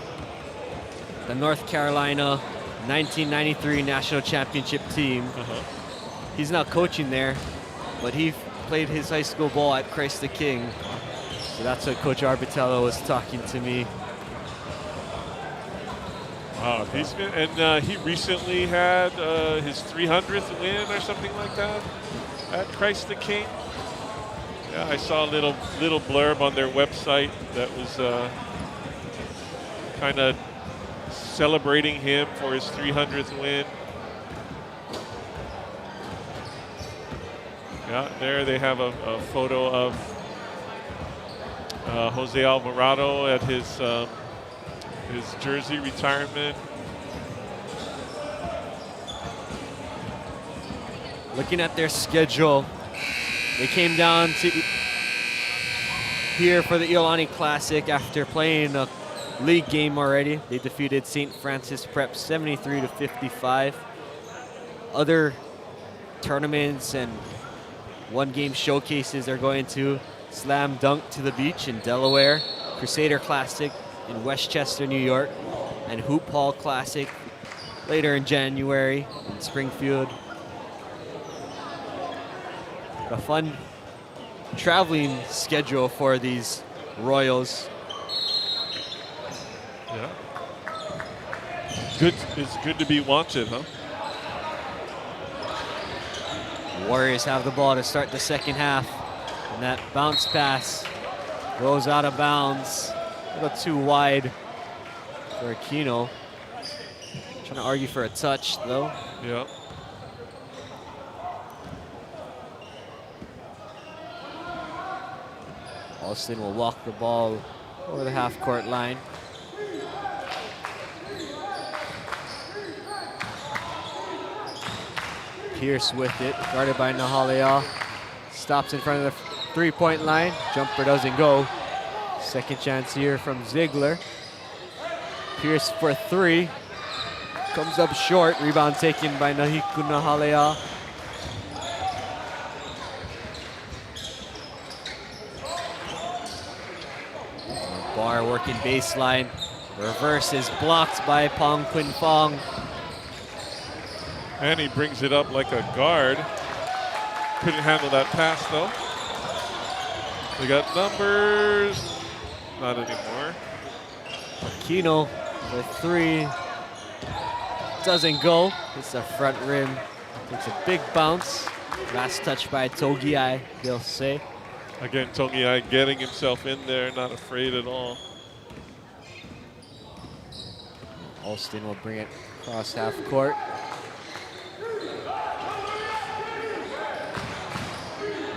[SPEAKER 1] the North Carolina 1993 national championship team. He's not coaching there, but he played his high school ball at Christ the King. So that's what Coach Arbitello was talking to me.
[SPEAKER 2] Wow, he's been, and he recently had his 300th win or something like that at Christ the King. Yeah, I saw a little blurb on their website that was kind of celebrating him for his 300th win. Yeah, there they have a photo of Jose Alvarado at his jersey retirement.
[SPEAKER 1] Looking at their schedule, they came down to here for the Iolani Classic after playing a league game already. They defeated St. Francis Prep 73-55. Other tournaments and one-game showcases are going to Slam Dunk to the Beach in Delaware, Crusader Classic in Westchester, New York, and Hoop Hall Classic later in January in Springfield. A fun traveling schedule for these Royals.
[SPEAKER 2] Yeah. It's good to be wanted, huh?
[SPEAKER 1] Warriors have the ball to start the second half. And that bounce pass goes out of bounds. A little too wide for Aquino. Trying to argue for a touch, though.
[SPEAKER 2] Yeah.
[SPEAKER 1] Alston will walk the ball over the half-court line. Pierce with it, guarded by Nahalea. Stops in front of the three-point line. Jumper doesn't go. Second chance here from Ziegler. Pierce for three. Comes up short. Rebound taken by Nahiku Nahalea. Bar working baseline. Reverse is blocked by Pong Quin Fong.
[SPEAKER 2] And he brings it up like a guard. Couldn't handle that pass though. We got numbers. Not anymore.
[SPEAKER 1] Aquino for three. Doesn't go. It's the front rim. Takes a big bounce. Last touch by Togiai, they'll say.
[SPEAKER 2] Again, Togiai getting himself in there, not afraid at all.
[SPEAKER 1] Alston will bring it across half court.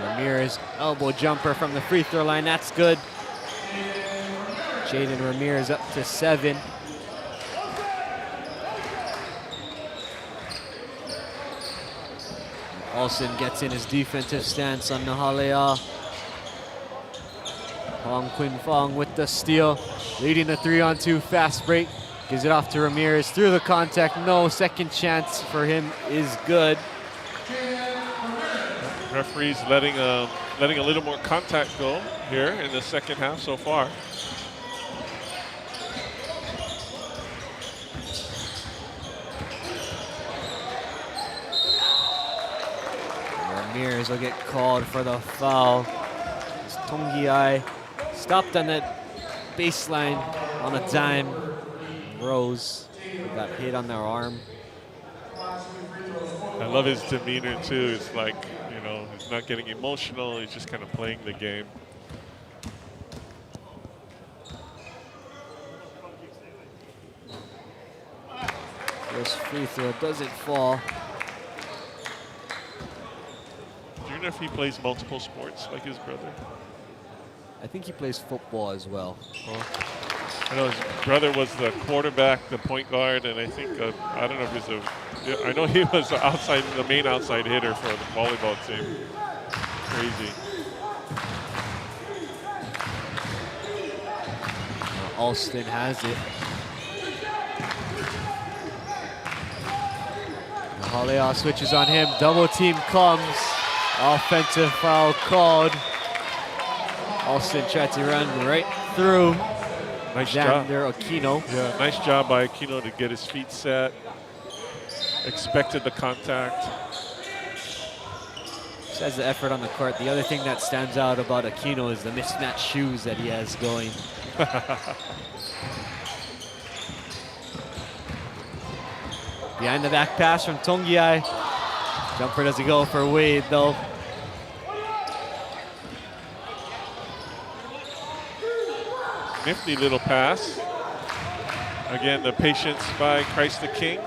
[SPEAKER 1] Ramirez elbow jumper from the free throw line. That's good. Jaden Ramirez up to 7. Alston gets in his defensive stance on Nahalea. Pong Quin Fong with the steal. Leading the 3-on-2 fast break. Gives it off to Ramirez through the contact. No, second chance for him is good.
[SPEAKER 2] Referees letting a little more contact go here in the second half so far.
[SPEAKER 1] Ramirez will get called for the foul. It's Tongiai stopped on that baseline on a dime. Rose got hit on their arm.
[SPEAKER 2] I love his demeanor too. It's like, you know, he's not getting emotional. He's just kind of playing the game.
[SPEAKER 1] First free throw doesn't fall.
[SPEAKER 2] Do you know if he plays multiple sports like his brother?
[SPEAKER 1] I think he plays football as well.
[SPEAKER 2] I know his brother was the quarterback, the point guard, and I think, I don't know if he's I know he was the main outside hitter for the volleyball team. Crazy.
[SPEAKER 1] Alston has it. Halea switches on him. Double team comes. Offensive foul called. Alston tried to run right through
[SPEAKER 2] Nice job.
[SPEAKER 1] Xander Aquino.
[SPEAKER 2] Yeah, nice job by Aquino to get his feet set. Expected the contact.
[SPEAKER 1] Just has the effort on the court. The other thing that stands out about Aquino is the mismatched shoes that he has going. Behind the back pass from Tongiai. Jumper doesn't go for Wade though.
[SPEAKER 2] Nifty little pass. Again, the patience by Christ the King.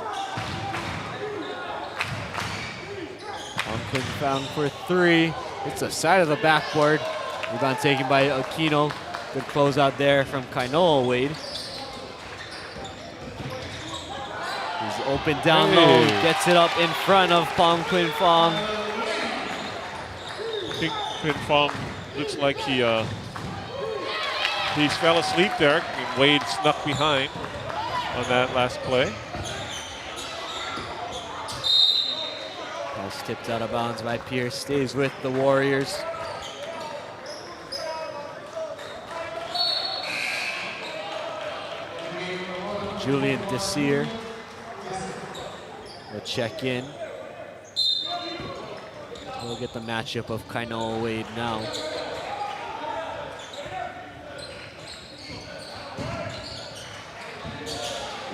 [SPEAKER 1] Conklin found for three. It's the side of the backboard. Rebound taken by Aquino. Good closeout there from Kainoa Wade. He's open down low, gets it up in front of Pong Quinn Fong.
[SPEAKER 2] I think Quinn Fong looks like he fell asleep there. And Wade snuck behind on that last play.
[SPEAKER 1] Pass tipped out of bounds by Pierce, stays with the Warriors. Julian Desir will check in. We'll get the matchup of Kainoa Wade now.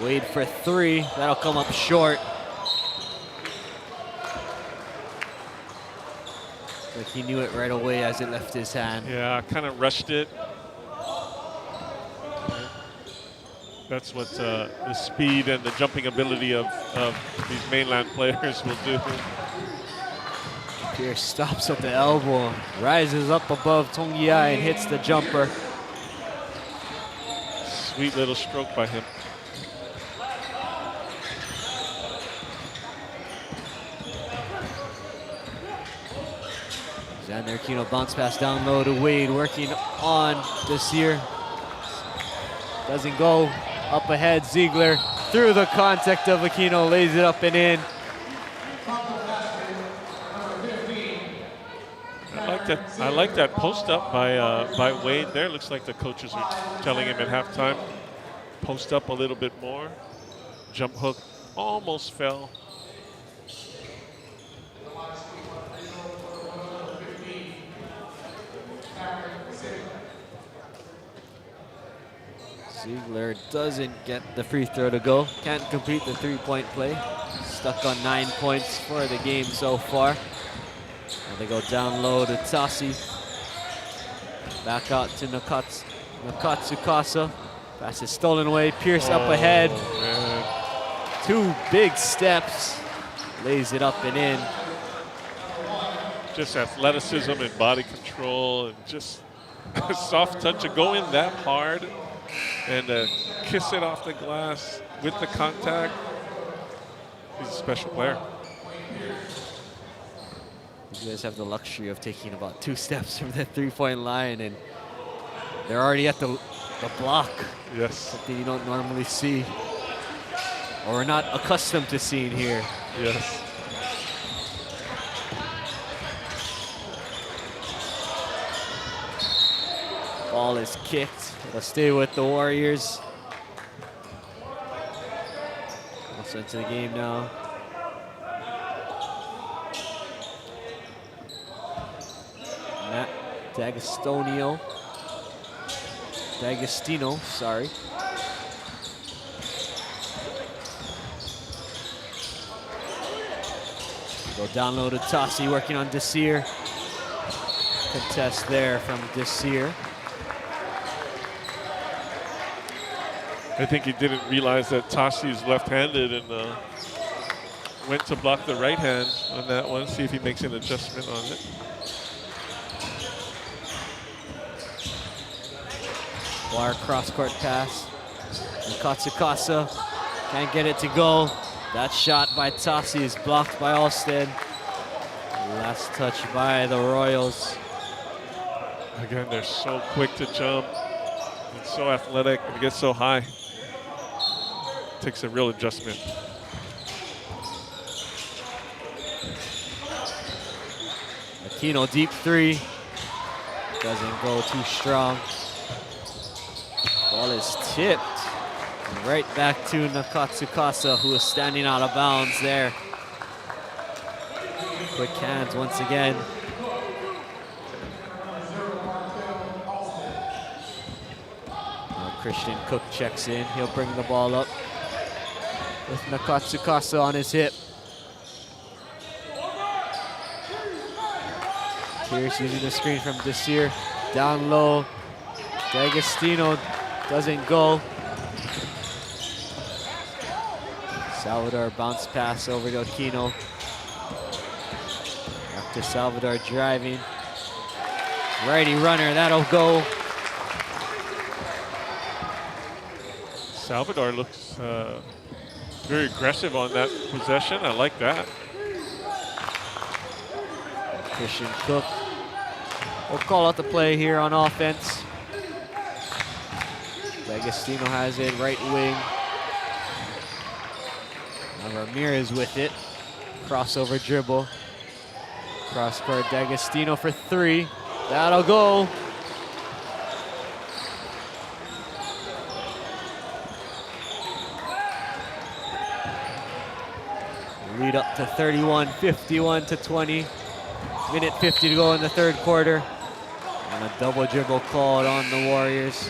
[SPEAKER 1] Wade for three, that'll come up short. Like he knew it right away as it left his hand.
[SPEAKER 2] Yeah, kind of rushed it. That's what the speed and the jumping ability of these mainland players will do.
[SPEAKER 1] Pierce stops at the elbow, rises up above Tongiai and hits the jumper.
[SPEAKER 2] Sweet little stroke by him.
[SPEAKER 1] Xander Aquino bounce pass down low to Wade, working on Desir. Doesn't go. Up ahead, Ziegler through the contact of Aquino, lays it up and in.
[SPEAKER 2] I like that post up by Wade there. Looks like the coaches are telling him at halftime, post up a little bit more. Jump hook almost fell.
[SPEAKER 1] Ziegler doesn't get the free throw to go. Can't complete the three-point play. Stuck on 9 points for the game so far. And they go down low to Tassi. Back out to Nakatsukasa. Pass is stolen away. Pierce up ahead.
[SPEAKER 2] Man.
[SPEAKER 1] 2 big steps. Lays it up and in.
[SPEAKER 2] Just athleticism and body control and just a soft touch of going that hard and kiss it off the glass with the contact. He's a special player.
[SPEAKER 1] You guys have the luxury of taking about 2 steps from the three-point line, and they're already at the block.
[SPEAKER 2] Yes.
[SPEAKER 1] Something you don't normally see, or are not accustomed to seeing here.
[SPEAKER 2] Yes.
[SPEAKER 1] Ball is kicked. It'll stay with the Warriors. Also into the game now. Matt D'Agostino, sorry. Go down low to Tassi, working on Desir. Contest there from Desir.
[SPEAKER 2] I think he didn't realize that Tashi is left-handed and went to block the right hand on that one. See if he makes an adjustment on it.
[SPEAKER 1] Wire cross-court pass. And Katsukasa can't get it to go. That shot by Tassi is blocked by Alston. Last touch by the Royals.
[SPEAKER 2] Again, they're so quick to jump and so athletic and get so high. Takes a real adjustment.
[SPEAKER 1] Aquino deep three. Doesn't go too strong. Ball is tipped. Right back to Nakatsukasa, who is standing out of bounds there. Quick hands once again. Now Christian Cook checks in. He'll bring the ball up with Nakatsukasa on his hip. Pierce using the screen from Desir. Down low. D'Agostino doesn't go. Salvador bounce pass over to Aquino. After Salvador driving. Righty runner, that'll go.
[SPEAKER 2] Salvador looks very aggressive on that possession. I like that.
[SPEAKER 1] Christian Cook will call out the play here on offense. D'Agostino has it, right wing. Now Ramirez with it. Crossover dribble. Cross court, D'Agostino for three. That'll go. Lead up to 31, 51 to 20. Minute 50 to go in the third quarter. And a double dribble called on the Warriors.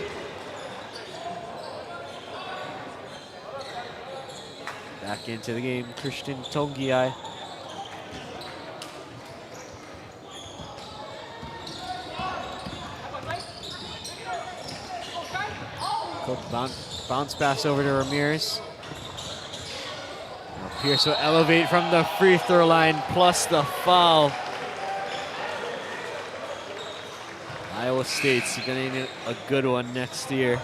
[SPEAKER 1] Back into the game, Christian Tongiai. Cook bounce pass over to Ramirez. Now Pierce will elevate from the free throw line plus the foul. Iowa State's gonna need a good one next year.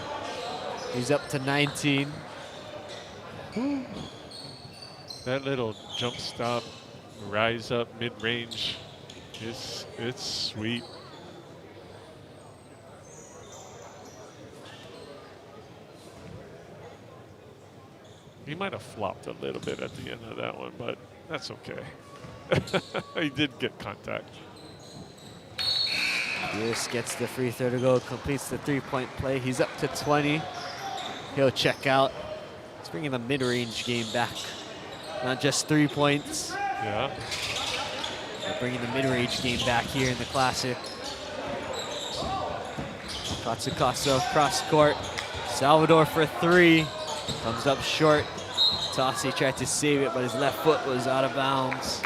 [SPEAKER 1] He's up to 19.
[SPEAKER 2] That little jump stop, rise up mid-range, it's sweet. He might have flopped a little bit at the end of that one, but that's okay. He did get contact.
[SPEAKER 1] Pierce gets the free throw to go, completes the three-point play. He's up to 20. He'll check out. He's bringing the mid-range game back. Not just 3 points.
[SPEAKER 2] Yeah.
[SPEAKER 1] They're bringing the mid-range game back here in the Classic. Katsukasa cross court. Salvador for three. Comes up short. Tossi tried to save it, but his left foot was out of bounds.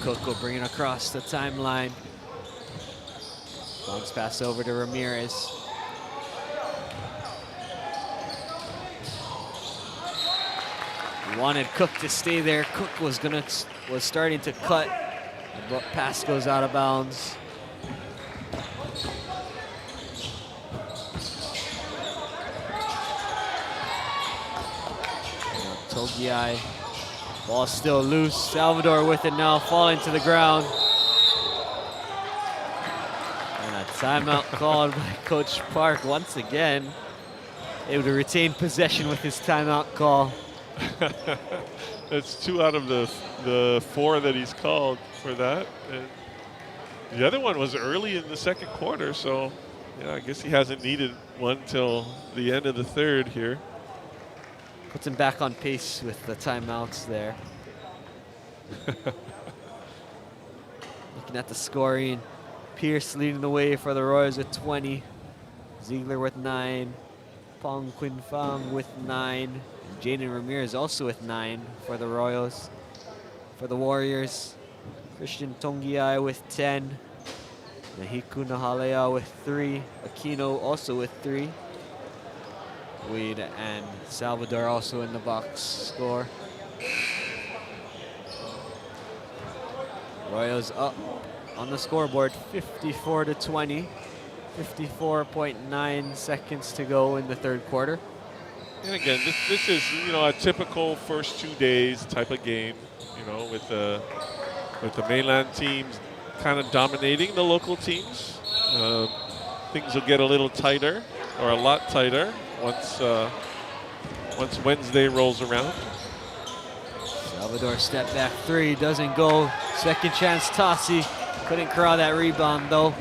[SPEAKER 1] Cook will bring it across the timeline. Bounce pass over to Ramirez. He wanted Cook to stay there. Cook was starting to cut. The pass goes out of bounds. Togiai. Ball still loose. Salvador with it now, falling to the ground. And a timeout called by Coach Park once again. Able to retain possession with his timeout call.
[SPEAKER 2] That's 2 out of the 4 that he's called for that. And the other one was early in the second quarter, so yeah, I guess he hasn't needed one till the end of the third here.
[SPEAKER 1] Puts him back on pace with the timeouts there. Looking at the scoring, Pierce leading the way for the Royals with 20. Ziegler with 9. Pong Quin Pham with 9. Jaden Ramirez also with 9 for the Royals. For the Warriors, Christian Tongiai with 10. Nahiku Nahalea with 3. Aquino also with 3. Wade and Salvador also in the box score. Royals up on the scoreboard, 54-20. 54.9 seconds to go in the third quarter.
[SPEAKER 2] And again, this is, you know, a typical first 2 days type of game, you know, with the mainland teams kind of dominating the local teams. Things will get a little tighter, or a lot tighter, once Wednesday rolls around.
[SPEAKER 1] Salvador step back 3, doesn't go. Second chance, Tossi. Couldn't corral that rebound though.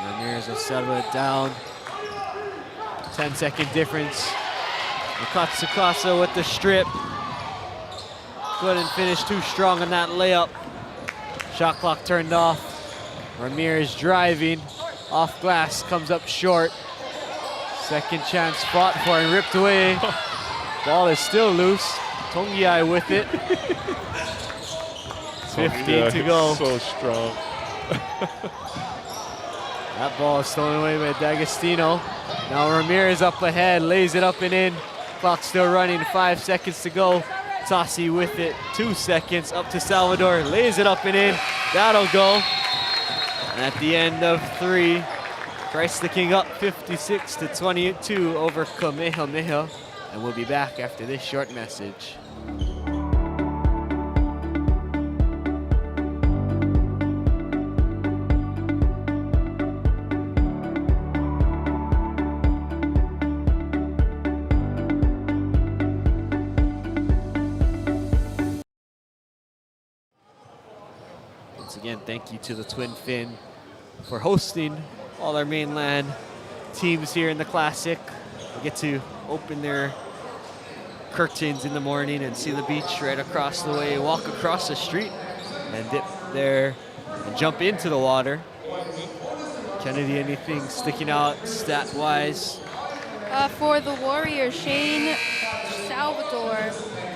[SPEAKER 1] Ramirez will settle it down. 10-second difference. Katsukasa with the strip. Couldn't finish too strong on that layup. Shot clock turned off. Ramirez driving. Off glass, comes up short. Second chance fought for and ripped away. Ball is still loose. Tongiai with it. 15 to go.
[SPEAKER 2] So strong.
[SPEAKER 1] That ball is stolen away by D'Agostino. Now Ramirez up ahead, lays it up and in. Clock still running, 5 seconds to go. Tossi with it, 2 seconds, up to Salvador, lays it up and in. That'll go. And at the end of 3, Christ the King up 56-22 over Kamehameha. And we'll be back after this short message. Again, thank you to the Twin Fin for hosting all our mainland teams here in the Classic. We get to open their curtains in the morning and see the beach right across the way, walk across the street and dip there and jump into the water. Kennedy, anything sticking out stat-wise?
[SPEAKER 8] For the Warriors, Shane Salvador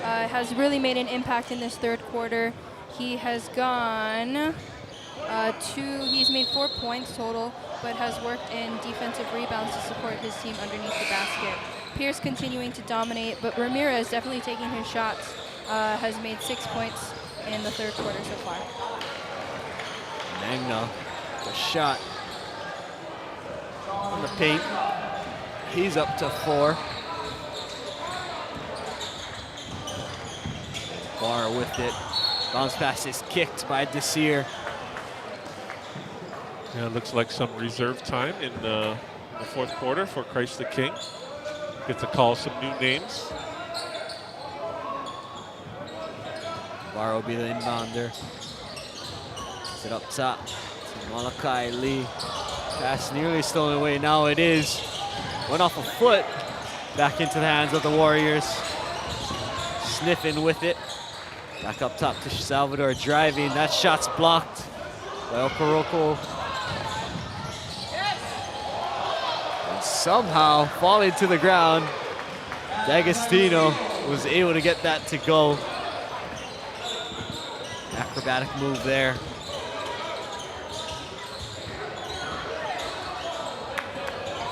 [SPEAKER 8] has really made an impact in this third quarter. He has gone he's made 4 points total, but has worked in defensive rebounds to support his team underneath the basket. Pierce continuing to dominate, but Ramirez definitely taking his shots, has made 6 points in the third quarter so far.
[SPEAKER 1] Magna, the shot on the paint. He's up to 4. Barr with it. Bounce pass is kicked by Desir.
[SPEAKER 2] Yeah, it looks like some reserve time in the fourth quarter for Christ the King. Get to call some new names.
[SPEAKER 1] Barr will be the inbounder. Sit up top to Malachi Lee. Pass nearly stolen away. Now it is. Went off a foot. Back into the hands of the Warriors. Sniffing with it. Back up top to Salvador driving. That shot's blocked by Okoroko. And somehow falling to the ground, D'Agostino was able to get that to go. Acrobatic move there.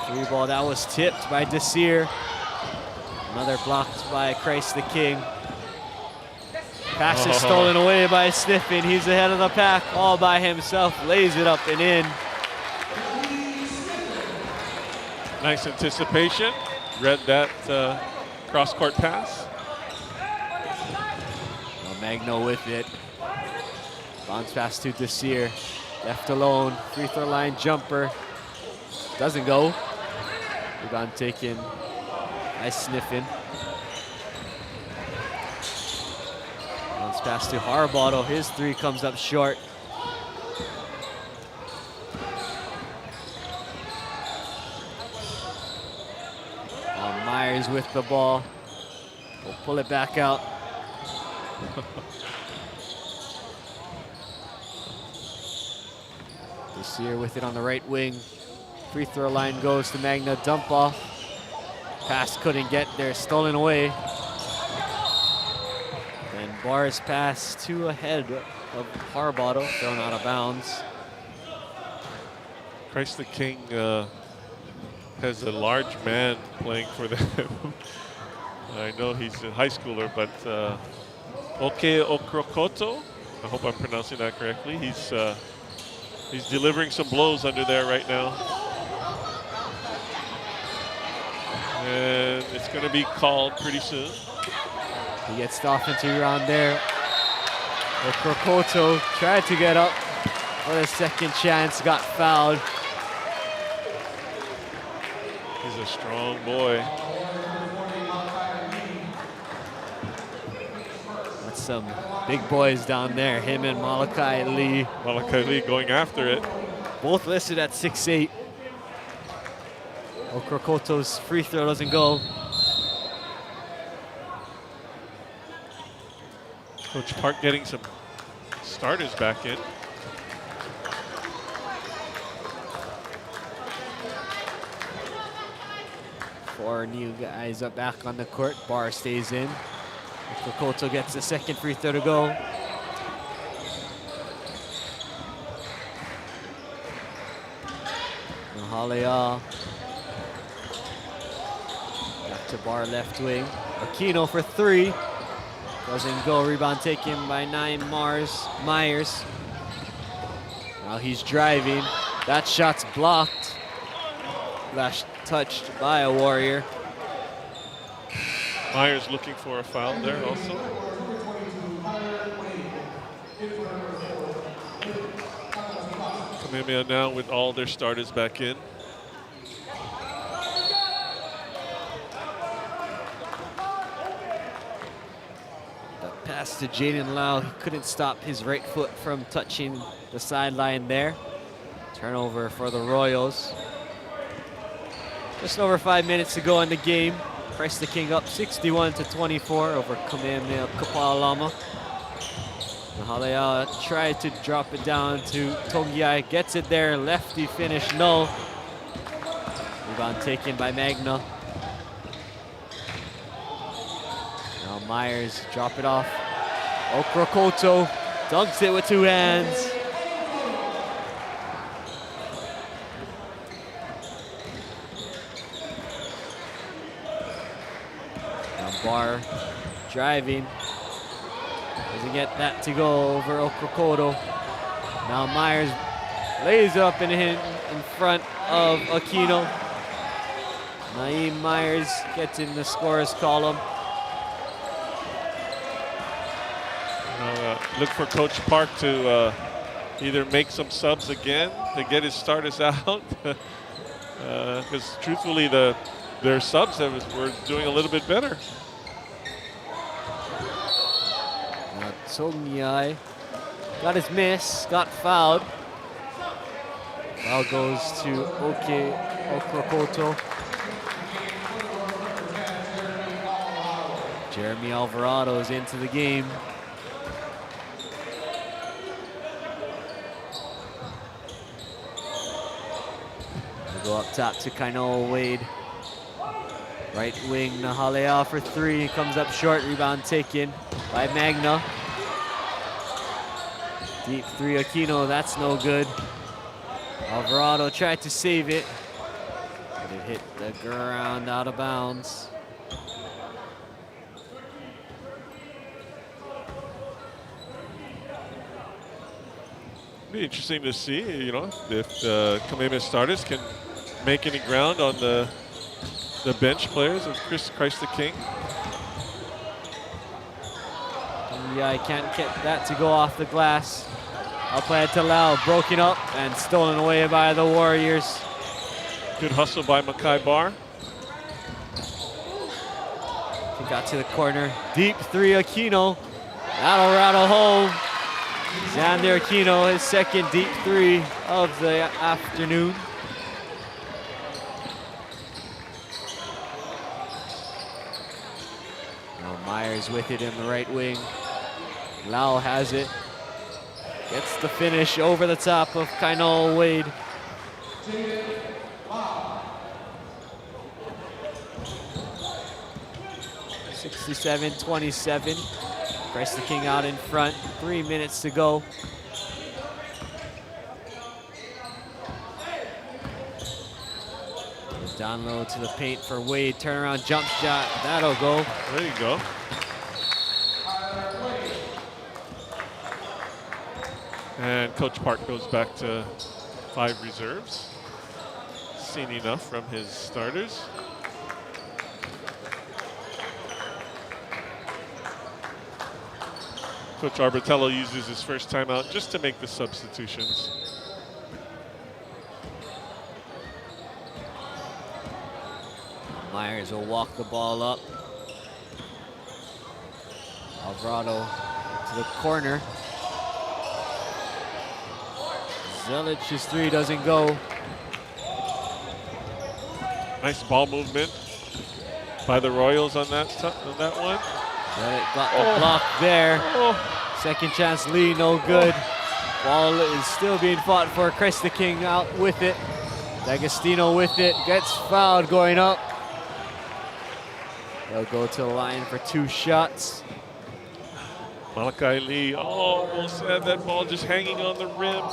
[SPEAKER 1] Three ball that was tipped by Desir. Another blocked by Christ the King. Pass is stolen away by Sniffin. He's ahead of the pack all by himself. Lays it up and in.
[SPEAKER 2] Nice anticipation. Read that cross-court pass.
[SPEAKER 1] Well, Magno with it. Bounce pass to Desir. Left alone. Free throw line jumper. Doesn't go. Rebound taken by Sniffin. Bounce pass to Harbottle. His 3 comes up short. Myers with the ball. We'll pull it back out. Desir with it on the right wing. Free throw line goes to Magna. Dump off. Pass couldn't get there. Stolen away. And Bar's pass too ahead of Harbottle, thrown out of bounds.
[SPEAKER 2] Christ the King has a large man playing for them. I know he's a high schooler, but Oke Okrokoto, I hope I'm pronouncing that correctly. He's delivering some blows under there right now. And it's going to be called pretty soon.
[SPEAKER 1] He gets stopped into around there. Okrokoto tried to get up for a second chance, got fouled.
[SPEAKER 2] He's a strong boy.
[SPEAKER 1] That's some big boys down there. Him and Malachi Lee.
[SPEAKER 2] Malachi Lee going after it.
[SPEAKER 1] Both listed at 6'8". Okrokoto's free throw doesn't go.
[SPEAKER 2] Coach Park getting some starters back in.
[SPEAKER 1] Four new guys up back on the court. Bar stays in. Okrokoto gets the second free throw to go. Nahalea. Back to Bar left wing. Aquino for three. Doesn't go. Rebound taken by Myers. Now he's driving. That shot's blocked. Last touched by a Warrior.
[SPEAKER 2] Myers looking for a foul there also. Kamehameha now with all their starters back in.
[SPEAKER 1] Pass to Jaden Lau. He couldn't stop his right foot from touching the sideline there. Turnover for the Royals. Just over 5 minutes to go in the game. Christ the King up 61-24 over Kamehameha-Kapalama. Nahalea tried to drop it down to Togiai. Gets it there. Lefty finish, no. Rebound taken by Magna. Now Myers drop it off. Okrokoto dunks it with two hands. Now Bar driving. Doesn't get that to go over Okrokoto. Now Myers lays it up and in front of Aquino. Naeem Myers gets in the scorer's column.
[SPEAKER 2] Look for Coach Park to either make some subs again to get his starters out. Because truthfully, their subs were doing a little bit better.
[SPEAKER 1] Togiai got his miss, got fouled. Foul goes to Okrokoto. Jeremy Alvarado is into the game. Go up top to Kainoa Wade. Right wing, Nahalea for three. Comes up short, rebound taken by Magna. Deep three, Aquino, that's no good. Alvarado tried to save it, but it hit the ground out of bounds.
[SPEAKER 2] Be interesting to see, you know, if Kamehameha starters can make any ground on the bench players of Christ the King.
[SPEAKER 1] Yeah, I can't get that to go off the glass. Up ahead to Lau, broken up and stolen away by the Warriors.
[SPEAKER 2] Good hustle by Makai Bar.
[SPEAKER 1] He got to the corner. Deep three, Aquino. That'll rattle home. Xander Aquino, his second deep three of the afternoon. Now Myers with it in the right wing. Lau has it. Gets the finish over the top of Kainoa Wade. (67-27). Christ the King out in front, 3 minutes to go. Down low to the paint for Wade, turnaround jump shot, that'll go.
[SPEAKER 2] There you go. And Coach Park goes back to 5 reserves. Seen enough from his starters. Coach Arbitello uses his first timeout just to make the substitutions.
[SPEAKER 1] Myers will walk the ball up. Alvarado to the corner. Zelic's 3 doesn't go.
[SPEAKER 2] Nice ball movement by the Royals on that one.
[SPEAKER 1] Zelic got the block there. Second chance lead, no good. Ball is still being fought for. Christ the King out with it. D'Agostino with it, gets fouled going up. They'll go to the line for 2 shots.
[SPEAKER 2] Malachi Lee almost had that ball just hanging on the rim.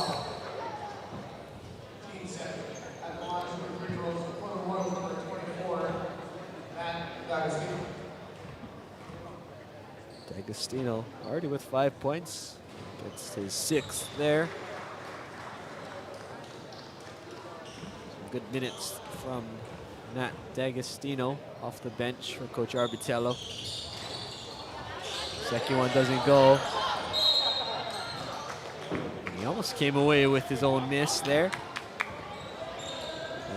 [SPEAKER 1] D'Agostino already with 5 points. Gets his 6th there. Some good minutes from Nat D'Agostino off the bench for Coach Arbitello. Second one doesn't go. He almost came away with his own miss there.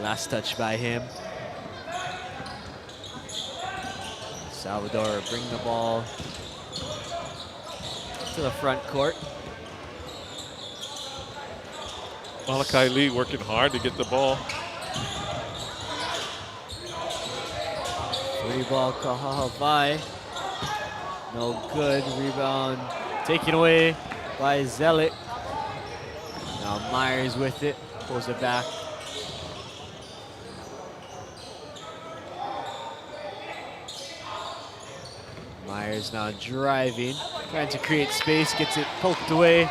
[SPEAKER 1] Last touch by him. Salvador bring the ball to the front court.
[SPEAKER 2] Malachi Lee working hard to get the ball.
[SPEAKER 1] 3-ball Kamehameha-Maui. No good. Rebound taken away by Zelic. Now Myers with it. Pulls it back. Myers now driving. Trying to create space. Gets it poked away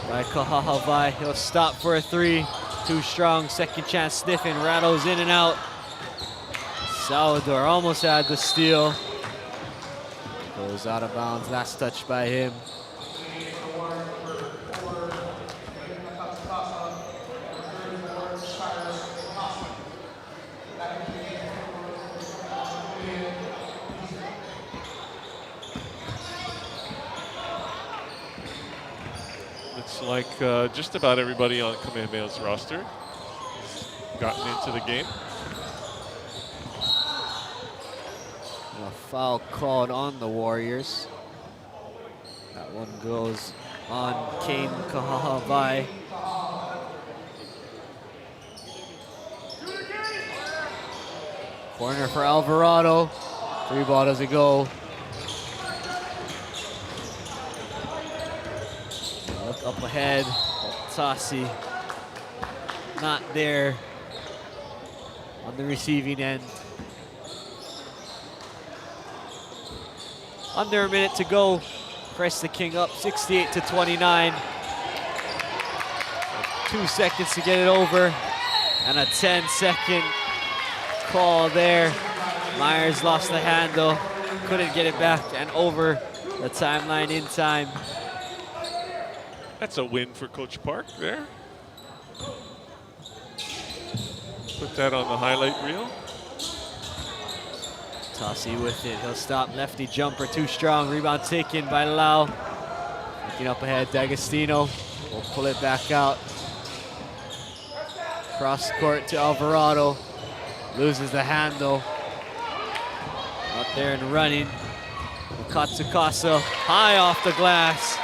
[SPEAKER 1] by Kamehameha-Maui. He'll stop for a 3. Too strong. Second chance sniffing. Rattles in and out. Salvador almost had the steal. Goes out of bounds. Last touch by him.
[SPEAKER 2] It's like just about everybody on Kamehameha's roster has gotten into the game.
[SPEAKER 1] A foul called on the Warriors. That one goes on Kane Kamehameha-Maui. Corner for Alvarado. 3-ball doesn't go. Look up ahead. Tassi not there on the receiving end. Under a minute to go. Christ the King up 68-29. 2 seconds to get it over. And a 10-second call there. Myers lost the handle. Couldn't get it back and over the timeline in time.
[SPEAKER 2] That's a win for Coach Park there. Put that on the highlight reel.
[SPEAKER 1] Tassi with it, he'll stop, lefty jumper, too strong, rebound taken by Lau. Looking up ahead, D'Agostino will pull it back out. Cross court to Alvarado, loses the handle. Out there and running. Katsukasa high off the glass.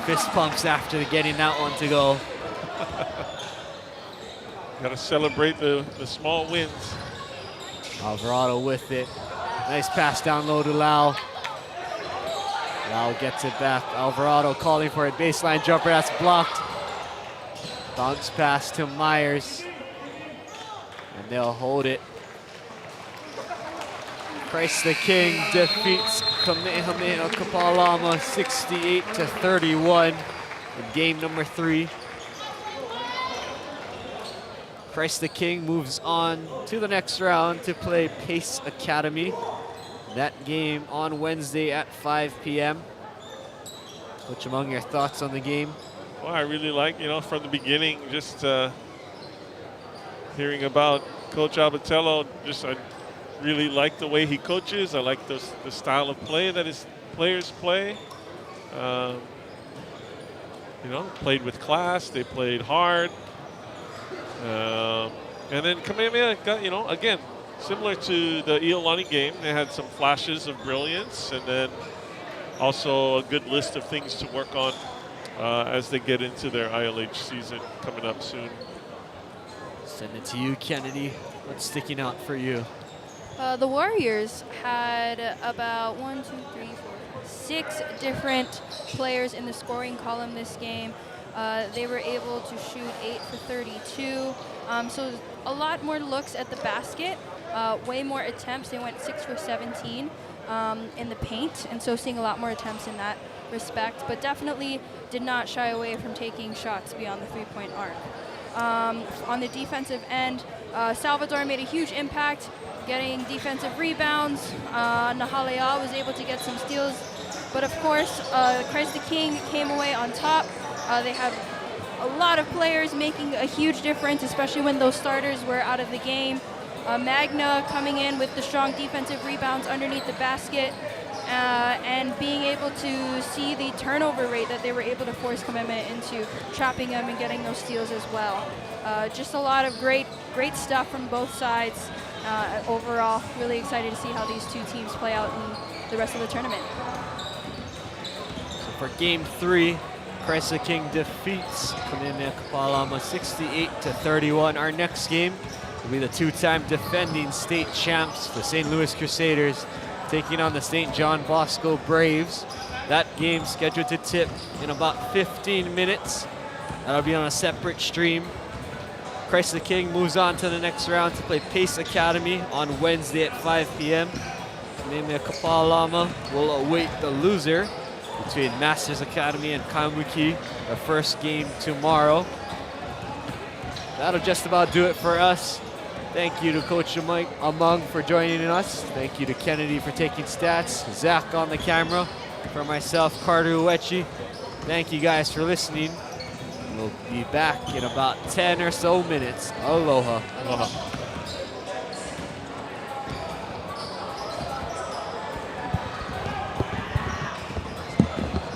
[SPEAKER 1] Fist pumps after getting that one to go.
[SPEAKER 2] Got to celebrate the small wins.
[SPEAKER 1] Alvarado with it. Nice pass down low to Lau. Lau gets it back. Alvarado calling for it. Baseline jumper, that's blocked. Bounce pass to Myers. And they'll hold it. Christ the King defeats Kamehameha-Kapalama 68-31 in game number 3. Christ the King moves on to the next round to play Pace Academy. That game on Wednesday at 5 p.m. Coach, among your thoughts on the game?
[SPEAKER 2] Well, I really like, from the beginning, just hearing about Coach Abatello. I really like the way he coaches. I like the style of play that his players play. Played with class. They played hard. And then Kamehameha got, again, similar to the Iolani game, they had some flashes of brilliance, and then also a good list of things to work on as they get into their ILH season coming up soon.
[SPEAKER 1] Send it to you, Kennedy. What's sticking out for you?
[SPEAKER 8] The Warriors had about 6 different players in the scoring column this game. They were able to shoot 8 for 32. So a lot more looks at the basket, way more attempts. They went 6 for 17 in the paint, and so seeing a lot more attempts in that respect, but definitely did not shy away from taking shots beyond the three-point arc. On the defensive end, Salvador made a huge impact, getting defensive rebounds. Nahalea was able to get some steals, but of course, Christ the King came away on top. They have a lot of players making a huge difference, especially when those starters were out of the game. Magna coming in with the strong defensive rebounds underneath the basket, and being able to see the turnover rate that they were able to force Kamehameha into, trapping them and getting those steals as well. Just a lot of great stuff from both sides. Overall, really excited to see how these two teams play out in the rest of the tournament.
[SPEAKER 1] So for game 3, Christ the King defeats Kamehameha-Kapalama 68-31. Our next game will be the 2-time defending state champs, the St. Louis Crusaders, taking on the St. John Bosco Braves. That game scheduled to tip in about 15 minutes. That'll be on a separate stream. Christ the King moves on to the next round to play Pace Academy on Wednesday at 5 p.m. Kamehameha-Kapalama will await the loser between Masters Academy and Kaimuki, the first game tomorrow. That'll just about do it for us. Thank you to Coach Among for joining us. Thank you to Kennedy for taking stats, Zach on the camera, for myself, Carter Uechi. Thank you guys for listening. We'll be back in about 10 or so minutes. Aloha.
[SPEAKER 2] Aloha.